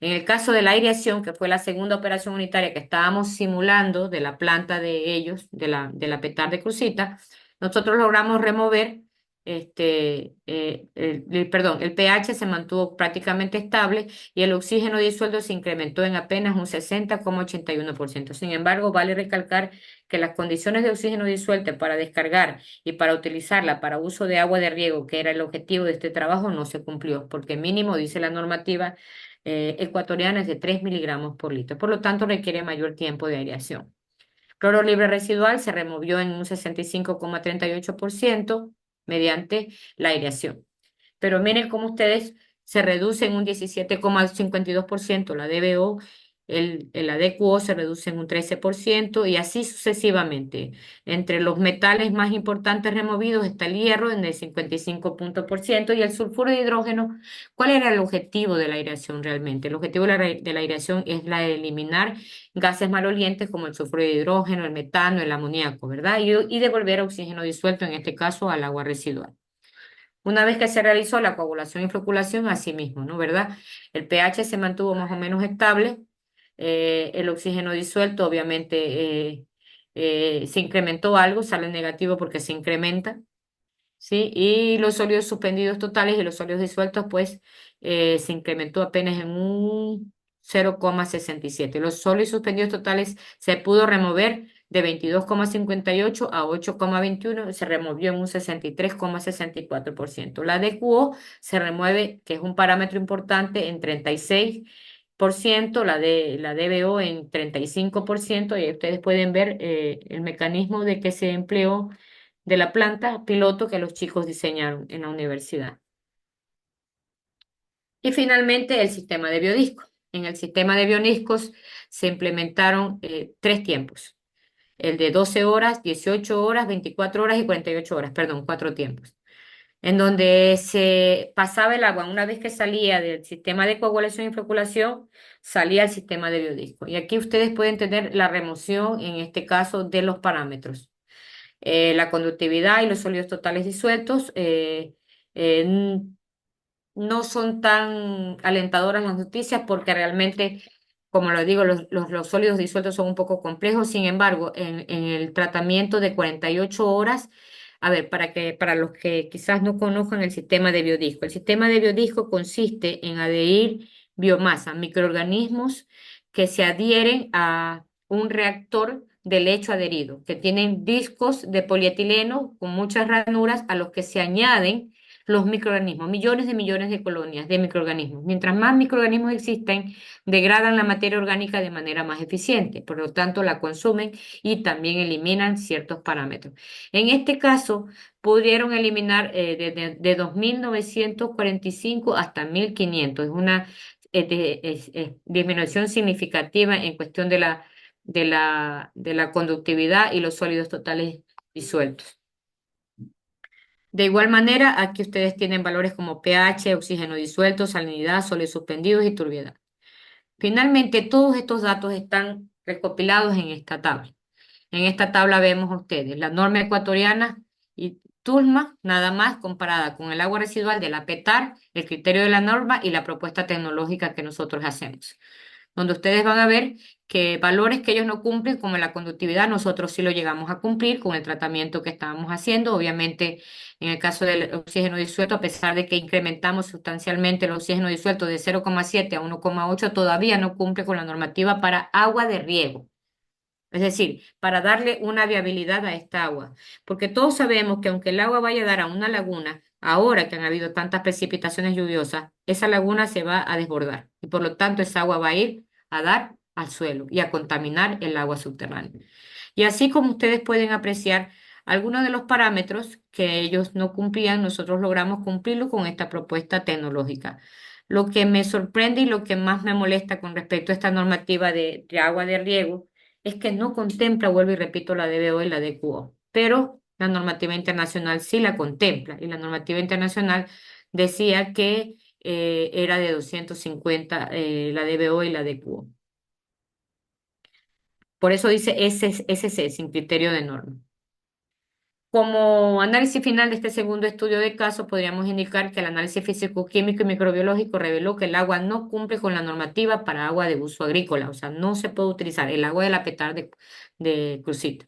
En el caso de la aireación, que fue la segunda operación unitaria que estábamos simulando de la planta de ellos, de la Petard de Cruzita, nosotros logramos remover, el pH se mantuvo prácticamente estable y el oxígeno disuelto se incrementó en apenas un 60,81%. Sin embargo, vale recalcar que las condiciones de oxígeno disuelto para descargar y para utilizarla para uso de agua de riego, que era el objetivo de este trabajo, no se cumplió, porque mínimo, dice la normativa, ecuatoriana es de 3 miligramos por litro, por lo tanto requiere mayor tiempo de aireación. Cloro libre residual se removió en un 65,38% mediante la aireación. Pero miren cómo ustedes se reduce en un 17,52% la DBO, el ADQO se reduce en un 13% y así sucesivamente. Entre los metales más importantes removidos está el hierro en el 55% y el sulfuro de hidrógeno. ¿Cuál era el objetivo de la aireación realmente? El objetivo de la aireación es la de eliminar gases malolientes como el sulfuro de hidrógeno, el metano, el amoníaco, ¿verdad? Y devolver oxígeno disuelto, en este caso al agua residual. Una vez que se realizó la coagulación y floculación, así mismo, ¿no? ¿Verdad? El pH se mantuvo más o menos estable, el oxígeno disuelto obviamente se incrementó algo, sale negativo porque se incrementa, ¿sí? Y los sólidos suspendidos totales y los sólidos disueltos, pues se incrementó apenas en un 0,67. Los sólidos suspendidos totales se pudo remover de 22,58 a 8,21, se removió en un 63,64%. La DQO se remueve, que es un parámetro importante, en 36%, la DBO en 35%, y ustedes pueden ver el mecanismo de que se empleó de la planta piloto que los chicos diseñaron en la universidad. Y finalmente el sistema de biodiscos. En el sistema de biodiscos se implementaron 3 tiempos. El de 12 horas, 18 horas, 24 horas y 48 horas, perdón, 4 tiempos. En donde se pasaba el agua una vez que salía del sistema de coagulación y floculación, salía al sistema de biodisco. Y aquí ustedes pueden tener la remoción, en este caso, de los parámetros. La conductividad y los sólidos totales disueltos eh, no son tan alentadoras las noticias porque realmente, como lo digo, los sólidos disueltos son un poco complejos. Sin embargo, en el tratamiento de 48 horas, a ver, para los que quizás no conozcan el sistema de biodisco, el sistema de biodisco consiste en adherir biomasa, microorganismos que se adhieren a un reactor de lecho adherido, que tienen discos de polietileno con muchas ranuras a los que se añaden los microorganismos, millones de colonias de microorganismos. Mientras más microorganismos existen, degradan la materia orgánica de manera más eficiente, por lo tanto la consumen y también eliminan ciertos parámetros. En este caso, pudieron eliminar de 2.945 hasta 1.500. Es una disminución significativa en cuestión de la conductividad y los sólidos totales disueltos. De igual manera, aquí ustedes tienen valores como pH, oxígeno disuelto, salinidad, sólidos suspendidos y turbiedad. Finalmente, todos estos datos están recopilados en esta tabla. En esta tabla vemos a ustedes la norma ecuatoriana y TULMA, nada más comparada con el agua residual de la PETAR, el criterio de la norma y la propuesta tecnológica que nosotros hacemos, donde ustedes van a ver que valores que ellos no cumplen, como la conductividad, nosotros sí lo llegamos a cumplir con el tratamiento que estábamos haciendo. Obviamente, en el caso del oxígeno disuelto, a pesar de que incrementamos sustancialmente el oxígeno disuelto de 0,7 a 1,8, todavía no cumple con la normativa para agua de riego. Es decir, para darle una viabilidad a esta agua. Porque todos sabemos que aunque el agua vaya a dar a una laguna, ahora que han habido tantas precipitaciones lluviosas, esa laguna se va a desbordar y por lo tanto esa agua va a ir a dar al suelo y a contaminar el agua subterránea. Y así como ustedes pueden apreciar algunos de los parámetros que ellos no cumplían, nosotros logramos cumplirlo con esta propuesta tecnológica. Lo que me sorprende y lo que más me molesta con respecto a esta normativa de agua de riego es que no contempla, vuelvo y repito, la DBO y la DQO, pero la normativa internacional sí la contempla y la normativa internacional decía que era de 250 la DBO y la DQO. Por eso dice SC, sin criterio de norma. Como análisis final de este segundo estudio de caso, podríamos indicar que el análisis físico-químico y microbiológico reveló que el agua no cumple con la normativa para agua de uso agrícola, o sea, no se puede utilizar el agua de la petar de Crucita.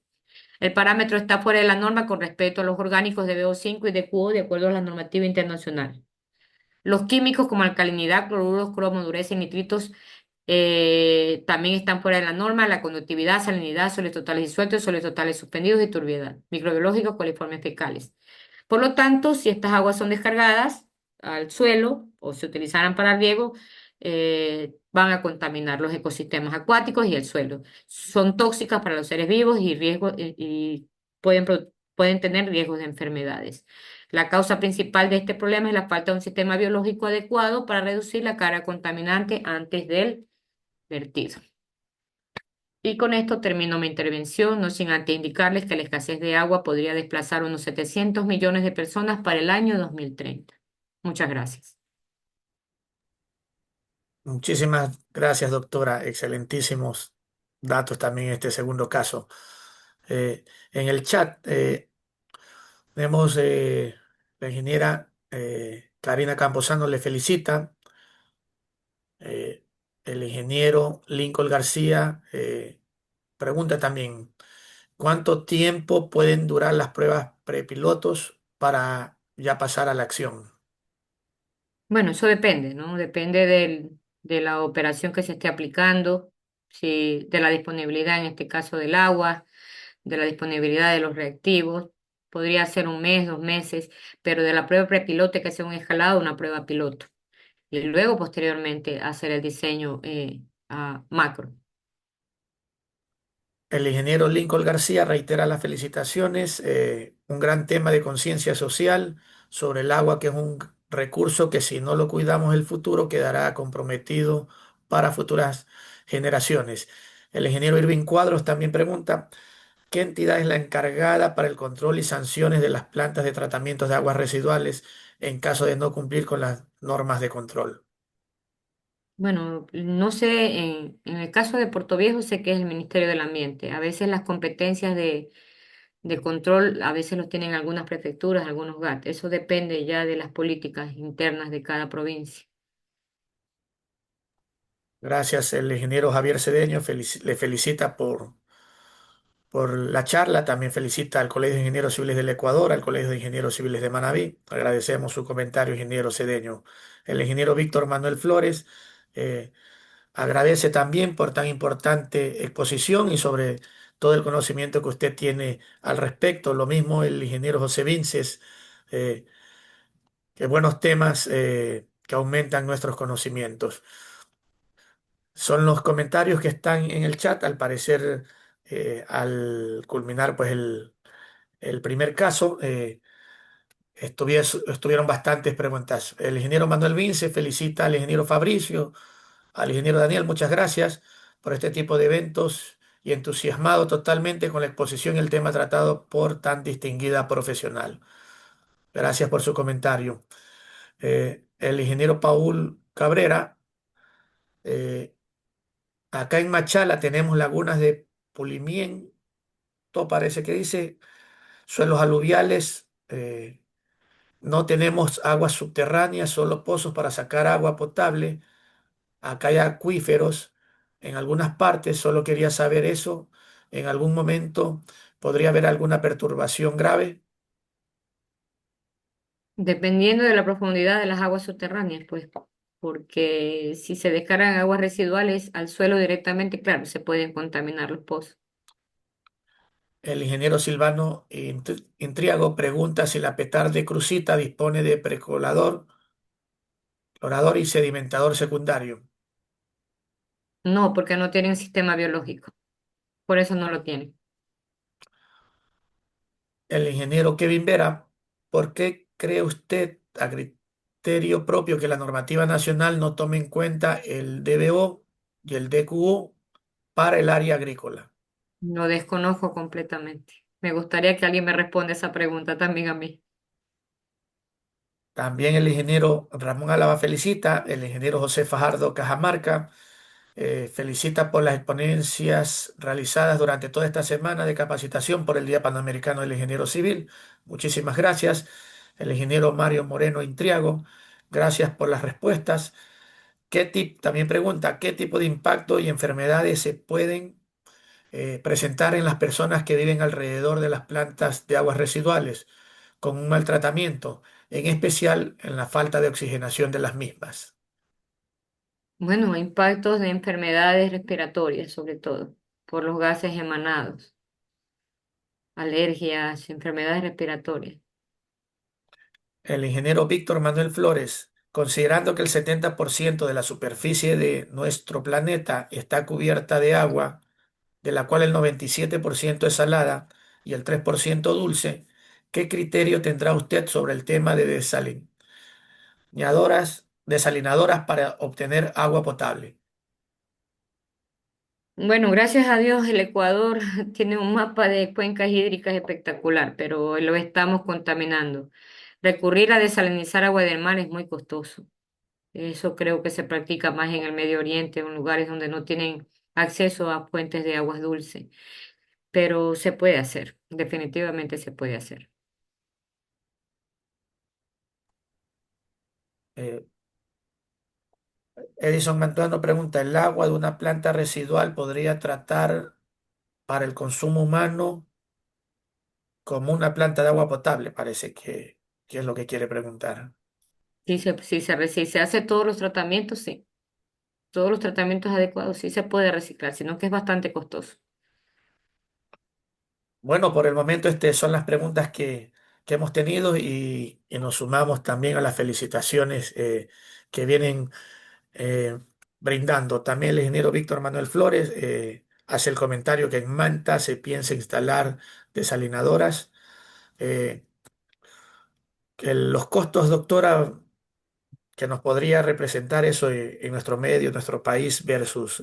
El parámetro está fuera de la norma con respecto a los orgánicos de BO5 y de QO de acuerdo a la normativa internacional. Los químicos como alcalinidad, cloruros, cromo, dureza y nitritos también están fuera de la norma, la conductividad, salinidad, sólidos totales disueltos, sólidos totales suspendidos y turbiedad, microbiológicos, coliformes fecales. Por lo tanto, si estas aguas son descargadas al suelo o se utilizaran para riego, van a contaminar los ecosistemas acuáticos y el suelo. Son tóxicas para los seres vivos y pueden tener riesgos de enfermedades. La causa principal de este problema es la falta de un sistema biológico adecuado para reducir la carga contaminante antes del vertido. Y con esto termino mi intervención, no sin antes indicarles que la escasez de agua podría desplazar unos 700 millones de personas para el año 2030. Muchas gracias. Muchísimas gracias, doctora. Excelentísimos datos también en este segundo caso. En el chat vemos la ingeniera Karina Camposano le felicita. Eh, el ingeniero Lincoln García pregunta también, ¿cuánto tiempo pueden durar las pruebas prepilotos para ya pasar a la acción? Bueno, eso depende, ¿no? Depende de la operación que se esté aplicando, si, de la disponibilidad, en este caso del agua, de la disponibilidad de los reactivos. Podría ser un mes, 2 meses, pero de la prueba prepiloto que sea un escalado, una prueba piloto. Y luego, posteriormente, hacer el diseño a macro. El ingeniero Lincoln García reitera las felicitaciones, un gran tema de conciencia social sobre el agua, que es un recurso que si no lo cuidamos en el futuro quedará comprometido para futuras generaciones. El ingeniero Irving Cuadros también pregunta, ¿qué entidad es la encargada para el control y sanciones de las plantas de tratamiento de aguas residuales en caso de no cumplir con las normas de control? Bueno, no sé, en el caso de Puerto Viejo sé que es el Ministerio del Ambiente. A veces las competencias de control, a veces los tienen algunas prefecturas, algunos GAT. Eso depende ya de las políticas internas de cada provincia. Gracias, el ingeniero Javier Cedeño le felicita por la charla. También felicita al Colegio de Ingenieros Civiles del Ecuador, al Colegio de Ingenieros Civiles de Manabí. Agradecemos su comentario, ingeniero Cedeño. El ingeniero Víctor Manuel Flores eh, agradece también por tan importante exposición y sobre todo el conocimiento que usted tiene al respecto. Lo mismo el ingeniero José Vinces. eh, Qué buenos temas que aumentan nuestros conocimientos. Son los comentarios que están en el chat. Al parecer, al culminar pues el primer caso, estuvieron bastantes preguntas. El ingeniero Manuel Vince felicita al ingeniero Fabricio, al ingeniero Daniel, muchas gracias por este tipo de eventos y entusiasmado totalmente con la exposición y el tema tratado por tan distinguida profesional. Gracias por su comentario. El ingeniero Paul Cabrera, eh, acá en Machala tenemos lagunas de Pulimiento, parece que dice, suelos aluviales, no tenemos aguas subterráneas, solo pozos para sacar agua potable. Acá hay acuíferos en algunas partes, solo quería saber eso. En algún momento podría haber alguna perturbación grave. Dependiendo de la profundidad de las aguas subterráneas, pues, porque si se descargan aguas residuales al suelo directamente, claro, se pueden contaminar los pozos. El ingeniero Silvano Intriago pregunta si la Petar de Cruzita dispone de precolador, clorador y sedimentador secundario. No, porque no tienen sistema biológico, por eso no lo tienen. El ingeniero Kevin Vera, ¿por qué cree usted a criterio propio que la normativa nacional no tome en cuenta el DBO y el DQO para el área agrícola? Lo desconozco completamente. Me gustaría que alguien me responda esa pregunta también a mí. También el ingeniero Ramón Álava felicita, el ingeniero José Fajardo Cajamarca felicita por las exponencias realizadas durante toda esta semana de capacitación por el Día Panamericano del Ingeniero Civil. Muchísimas gracias. El ingeniero Mario Moreno Intriago, gracias por las respuestas. También pregunta, ¿qué tipo de impacto y enfermedades se pueden presentar en las personas que viven alrededor de las plantas de aguas residuales con un mal tratamiento, en especial en la falta de oxigenación de las mismas? Bueno, impactos de enfermedades respiratorias, sobre todo, por los gases emanados, alergias, enfermedades respiratorias. El ingeniero Víctor Manuel Flores, considerando que el 70% de la superficie de nuestro planeta está cubierta de agua, de la cual el 97% es salada y el 3% dulce, ¿qué criterio tendrá usted sobre el tema de desalinadoras para obtener agua potable? Bueno, gracias a Dios el Ecuador tiene un mapa de cuencas hídricas espectacular, pero lo estamos contaminando. Recurrir a desalinizar agua del mar es muy costoso. Eso creo que se practica más en el Medio Oriente, en lugares donde no tienen acceso a fuentes de aguas dulces, pero se puede hacer, definitivamente se puede hacer. Eh, Edison Mantuano pregunta, ¿el agua de una planta residual podría tratar para el consumo humano como una planta de agua potable? Parece que es lo que quiere preguntar. Si se hace todos los tratamientos, sí. Todos los tratamientos adecuados, sí se puede reciclar, sino que es bastante costoso. Bueno, por el momento estas son las preguntas que hemos tenido y nos sumamos también a las felicitaciones que vienen eh, brindando. También el ingeniero Víctor Manuel Flores hace el comentario que en Manta se piensa instalar desalinadoras. eh, que los costos, doctora, que nos podría representar eso en nuestro medio, en nuestro país, versus,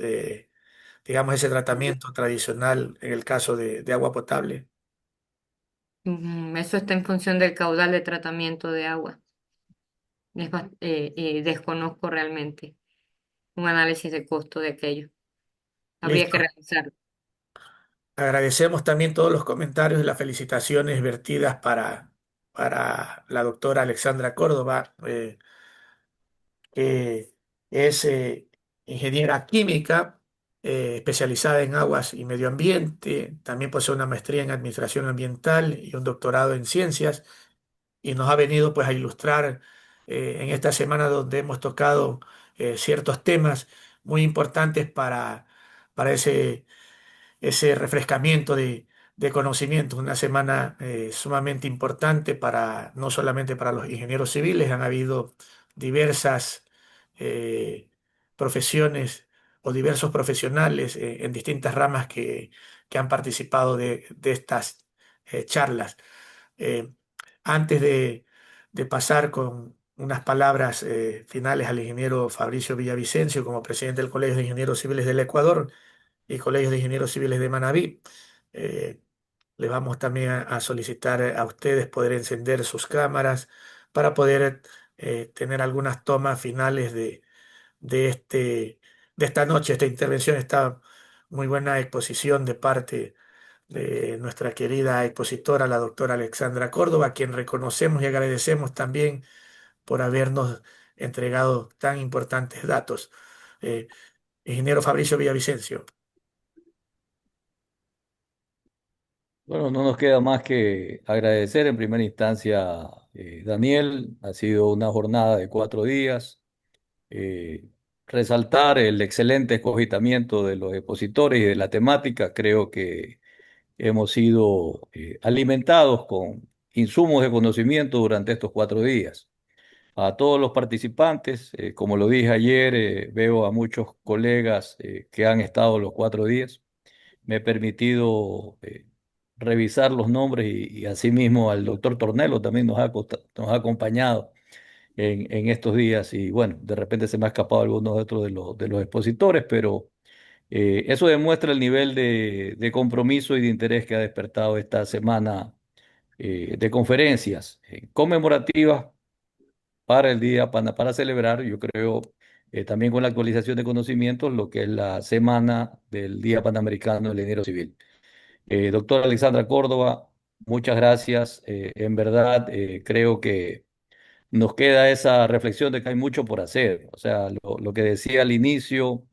digamos, ese tratamiento tradicional en el caso de agua potable. Eso está en función del caudal de tratamiento de agua. Desconozco realmente un análisis de costo de aquello. Habría que Listo. realizarlo. Agradecemos también todos los comentarios y las felicitaciones vertidas para la doctora Alexandra Córdoba, que es ingeniera química, especializada en aguas y medio ambiente. También posee una maestría en administración ambiental y un doctorado en ciencias. Y nos ha venido pues a ilustrar en esta semana donde hemos tocado ciertos temas muy importantes para ese refrescamiento de conocimientos, una semana sumamente importante para no solamente para los ingenieros civiles, han habido diversas eh, profesiones o diversos profesionales en distintas ramas que han participado de estas charlas. Eh, Antes de pasar con unas palabras finales al ingeniero Fabricio Villavicencio como presidente del Colegio de Ingenieros Civiles del Ecuador y Colegio de Ingenieros Civiles de Manabí, eh, les vamos también a solicitar a ustedes poder encender sus cámaras para poder tener algunas tomas finales de de esta noche, esta intervención, esta muy buena exposición de parte de nuestra querida expositora, la doctora Alexandra Córdoba, a quien reconocemos y agradecemos también por habernos entregado tan importantes datos. Eh, Ingeniero Fabricio Villavicencio. Bueno, no nos queda más que agradecer en primera instancia, Daniel. Ha sido una jornada de 4 días. eh, Resaltar el excelente escogitamiento de los expositores y de la temática. Creo que hemos sido alimentados con insumos de conocimiento durante estos 4 días. A todos los participantes, como lo dije ayer, veo a muchos colegas que han estado los 4 días. Me he permitido revisar los nombres y asimismo al doctor Tornelo también nos ha acompañado en estos días y bueno, de repente se me ha escapado algunos otros de los expositores, pero eso demuestra el nivel de compromiso y de interés que ha despertado esta semana de conferencias conmemorativas para el día, para celebrar, yo creo, también con la actualización de conocimientos, lo que es la semana del Día Panamericano del Ingeniero Civil. Doctora Alexandra Córdoba, muchas gracias. En verdad, creo que nos queda esa reflexión de que hay mucho por hacer. O sea, lo que decía al inicio,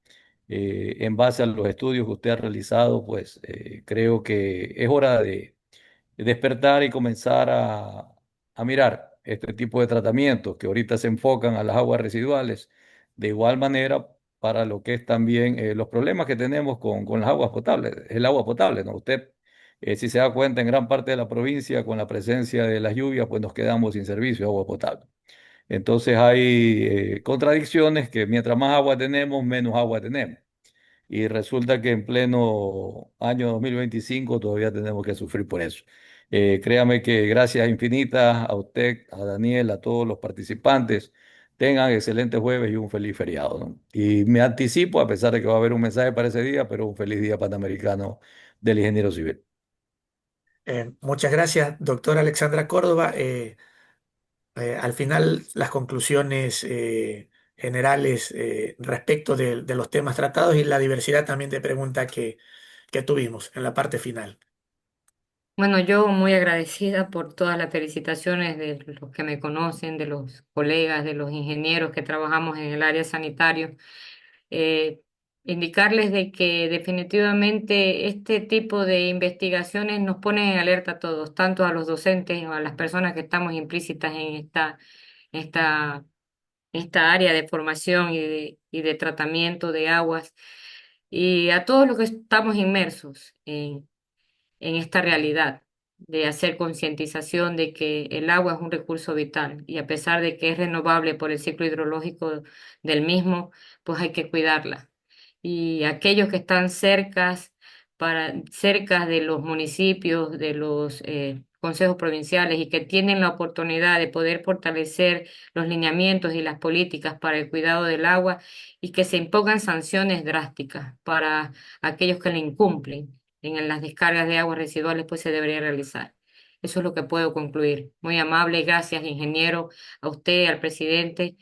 en base a los estudios que usted ha realizado, pues creo que es hora de despertar y comenzar a mirar este tipo de tratamientos que ahorita se enfocan a las aguas residuales. De igual manera, para lo que es también los problemas que tenemos con las aguas potables, el agua potable, ¿no? Usted, si se da cuenta, en gran parte de la provincia, con la presencia de las lluvias, pues nos quedamos sin servicio de agua potable. Entonces hay contradicciones que mientras más agua tenemos, menos agua tenemos. Y resulta que en pleno año 2025 todavía tenemos que sufrir por eso. Créame que gracias infinitas a usted, a Daniel, a todos los participantes. Tengan excelentes jueves y un feliz feriado, ¿no? Y me anticipo, a pesar de que va a haber un mensaje para ese día, pero un feliz día panamericano del ingeniero civil. Muchas gracias, doctora Alexandra Córdoba. Al final, las conclusiones generales respecto de los temas tratados y la diversidad también de preguntas que tuvimos en la parte final. Bueno, yo muy agradecida por todas las felicitaciones de los que me conocen, de los colegas, de los ingenieros que trabajamos en el área sanitario. Eh, Indicarles de que definitivamente este tipo de investigaciones nos ponen en alerta a todos, tanto a los docentes o a las personas que estamos implícitas en esta, esta área de formación y de tratamiento de aguas, y a todos los que estamos inmersos en esta realidad de hacer concientización de que el agua es un recurso vital y a pesar de que es renovable por el ciclo hidrológico del mismo, pues hay que cuidarla. Y aquellos que están cerca de los municipios, de los consejos provinciales y que tienen la oportunidad de poder fortalecer los lineamientos y las políticas para el cuidado del agua y que se impongan sanciones drásticas para aquellos que la incumplen en las descargas de aguas residuales, pues se debería realizar. Eso es lo que puedo concluir. Muy amable, gracias, ingeniero, a usted, al presidente,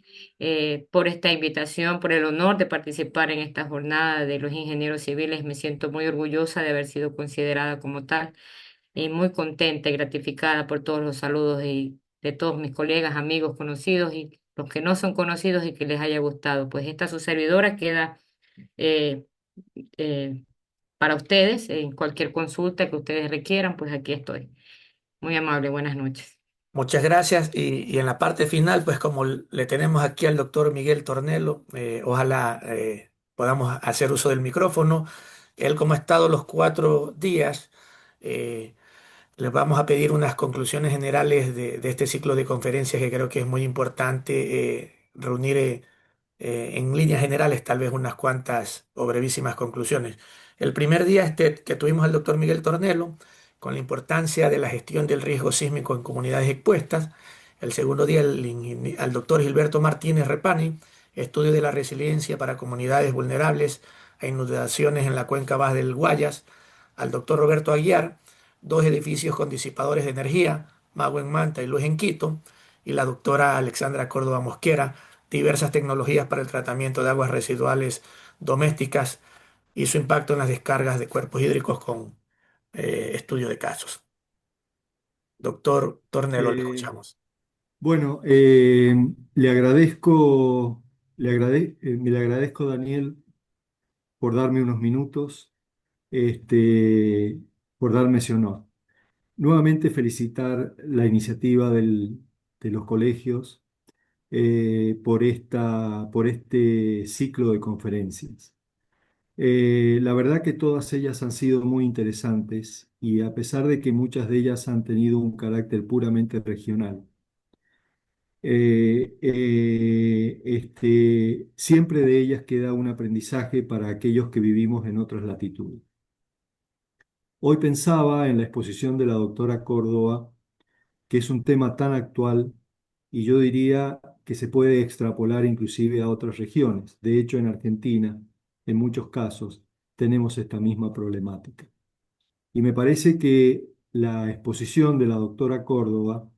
por esta invitación, por el honor de participar en esta jornada de los ingenieros civiles. Me siento muy orgullosa de haber sido considerada como tal y muy contenta y gratificada por todos los saludos y de todos mis colegas, amigos, conocidos y los que no son conocidos y que les haya gustado. Pues esta su servidora queda eh, eh, para ustedes, en cualquier consulta que ustedes requieran, pues aquí estoy. Muy amable, buenas noches. Muchas gracias. Y en la parte final, pues como le tenemos aquí al doctor Miguel Tornelo, ojalá podamos hacer uso del micrófono. Él, como ha estado los 4 días, Eh, Les vamos a pedir unas conclusiones generales de este ciclo de conferencias que creo que es muy importante reunir en líneas generales tal vez unas cuantas o brevísimas conclusiones. El primer día que tuvimos al doctor Miguel Tornelo con la importancia de la gestión del riesgo sísmico en comunidades expuestas. El segundo día al doctor Gilberto Martínez Repani, estudio de la resiliencia para comunidades vulnerables a inundaciones en la cuenca baja del Guayas. Al doctor Roberto Aguiar, dos edificios con disipadores de energía, Mago en Manta y Luz en Quito. Y la doctora Alexandra Córdoba Mosquera, diversas tecnologías para el tratamiento de aguas residuales domésticas y su impacto en las descargas de cuerpos hídricos con estudio de casos. Doctor Tornelo, le Eh, escuchamos. bueno, le agradezco, le agradezco, Daniel, por darme unos minutos, este, por darme ese honor. Nuevamente felicitar la iniciativa de los colegios por este ciclo de conferencias. La verdad que todas ellas han sido muy interesantes y a pesar de que muchas de ellas han tenido un carácter puramente regional, siempre de ellas queda un aprendizaje para aquellos que vivimos en otras latitudes. Hoy pensaba en la exposición de la doctora Córdoba, que es un tema tan actual y yo diría que se puede extrapolar inclusive a otras regiones. De hecho, en Argentina, en muchos casos, tenemos esta misma problemática. Y me parece que la exposición de la doctora Córdoba,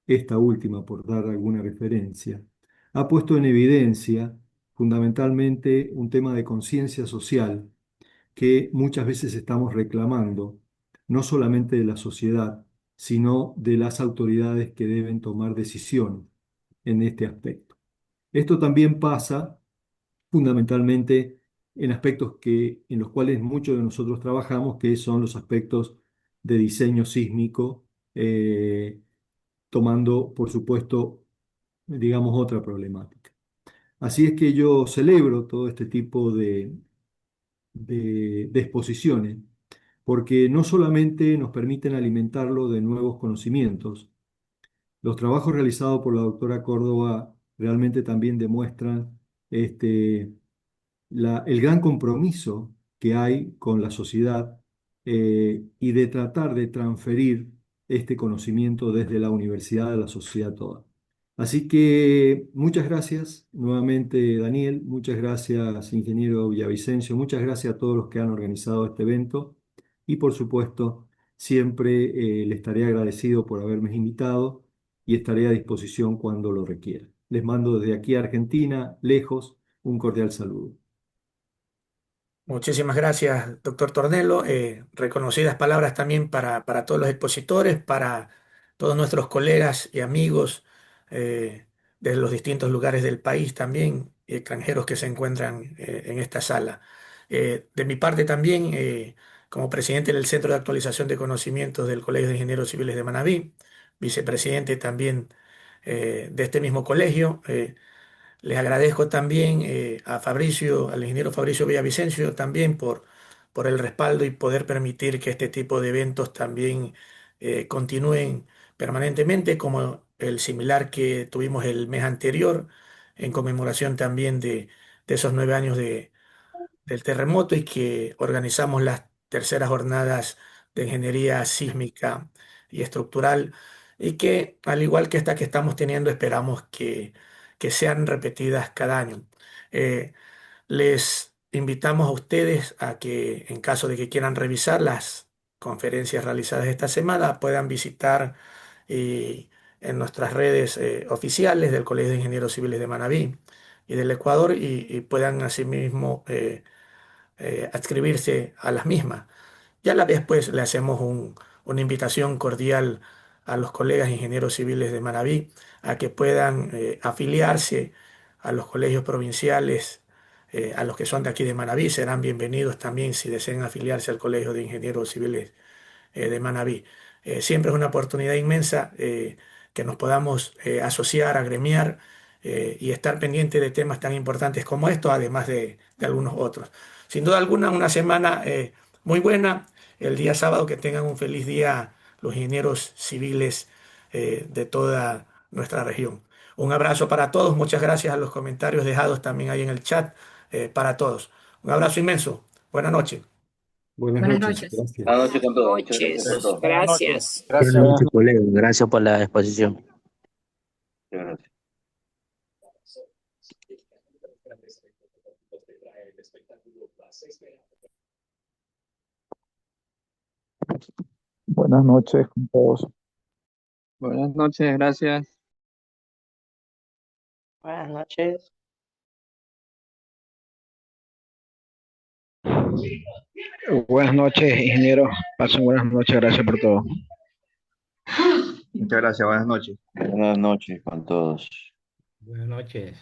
esta última por dar alguna referencia, ha puesto en evidencia fundamentalmente un tema de conciencia social que muchas veces estamos reclamando, no solamente de la sociedad, sino de las autoridades que deben tomar decisiones en este aspecto. Esto también pasa fundamentalmente en aspectos en los cuales muchos de nosotros trabajamos, que son los aspectos de diseño sísmico, tomando, por supuesto, digamos, otra problemática. Así es que yo celebro todo este tipo de exposiciones, porque no solamente nos permiten alimentarlo de nuevos conocimientos, los trabajos realizados por la doctora Córdoba realmente también demuestran este, el gran compromiso que hay con la sociedad y de tratar de transferir este conocimiento desde la universidad a la sociedad toda. Así que muchas gracias nuevamente, Daniel, muchas gracias, ingeniero Villavicencio, muchas gracias a todos los que han organizado este evento y por supuesto siempre le estaré agradecido por haberme invitado y estaré a disposición cuando lo requiera. Les mando desde aquí a Argentina, lejos, un cordial saludo. Muchísimas gracias, doctor Tornelo. Reconocidas palabras también para todos los expositores, para todos nuestros colegas y amigos de los distintos lugares del país también, extranjeros que se encuentran en esta sala. De mi parte también, como presidente del Centro de Actualización de Conocimientos del Colegio de Ingenieros Civiles de Manabí, vicepresidente también de este mismo colegio. Les agradezco también a Fabricio, al ingeniero Fabricio Villavicencio, también por el respaldo y poder permitir que este tipo de eventos también continúen permanentemente, como el similar que tuvimos el mes anterior, en conmemoración también de esos 9 años del terremoto y que organizamos las terceras jornadas de ingeniería sísmica y estructural y que, al igual que esta que estamos teniendo, esperamos que sean repetidas cada año. Eh, Les invitamos a ustedes a que, en caso de que quieran revisar las conferencias realizadas esta semana, puedan visitar eh, en nuestras redes oficiales del Colegio de Ingenieros Civiles de Manabí y del Ecuador y puedan asimismo adscribirse a las mismas. Y a la vez, pues, le hacemos una invitación cordial a los colegas ingenieros civiles de Manabí a que puedan afiliarse a los colegios provinciales, a los que son de aquí de Manabí, serán bienvenidos también si desean afiliarse al Colegio de Ingenieros Civiles de Manabí. Siempre es una oportunidad inmensa que nos podamos asociar, agremiar y estar pendiente de temas tan importantes como estos, además de algunos otros. Sin duda alguna, una semana muy buena el día sábado. Que tengan un feliz día los ingenieros civiles de toda nuestra región. Un abrazo para todos. Muchas gracias a los comentarios dejados también ahí en el chat para todos. Un abrazo inmenso. Buenas noches. Buenas Buenas noches, noches. gracias. Buenas noches con todos. Muchas gracias por Noches. todo. Buenas noches. Gracias. Buenas Gracias. noches, colega. Gracias por la exposición. Muchas gracias. Buenas noches con todos. Buenas noches, gracias. Buenas noches. Buenas noches, ingeniero. Pasen buenas noches. Gracias por todo. Muchas gracias. Buenas noches. Buenas noches con todos. Buenas noches.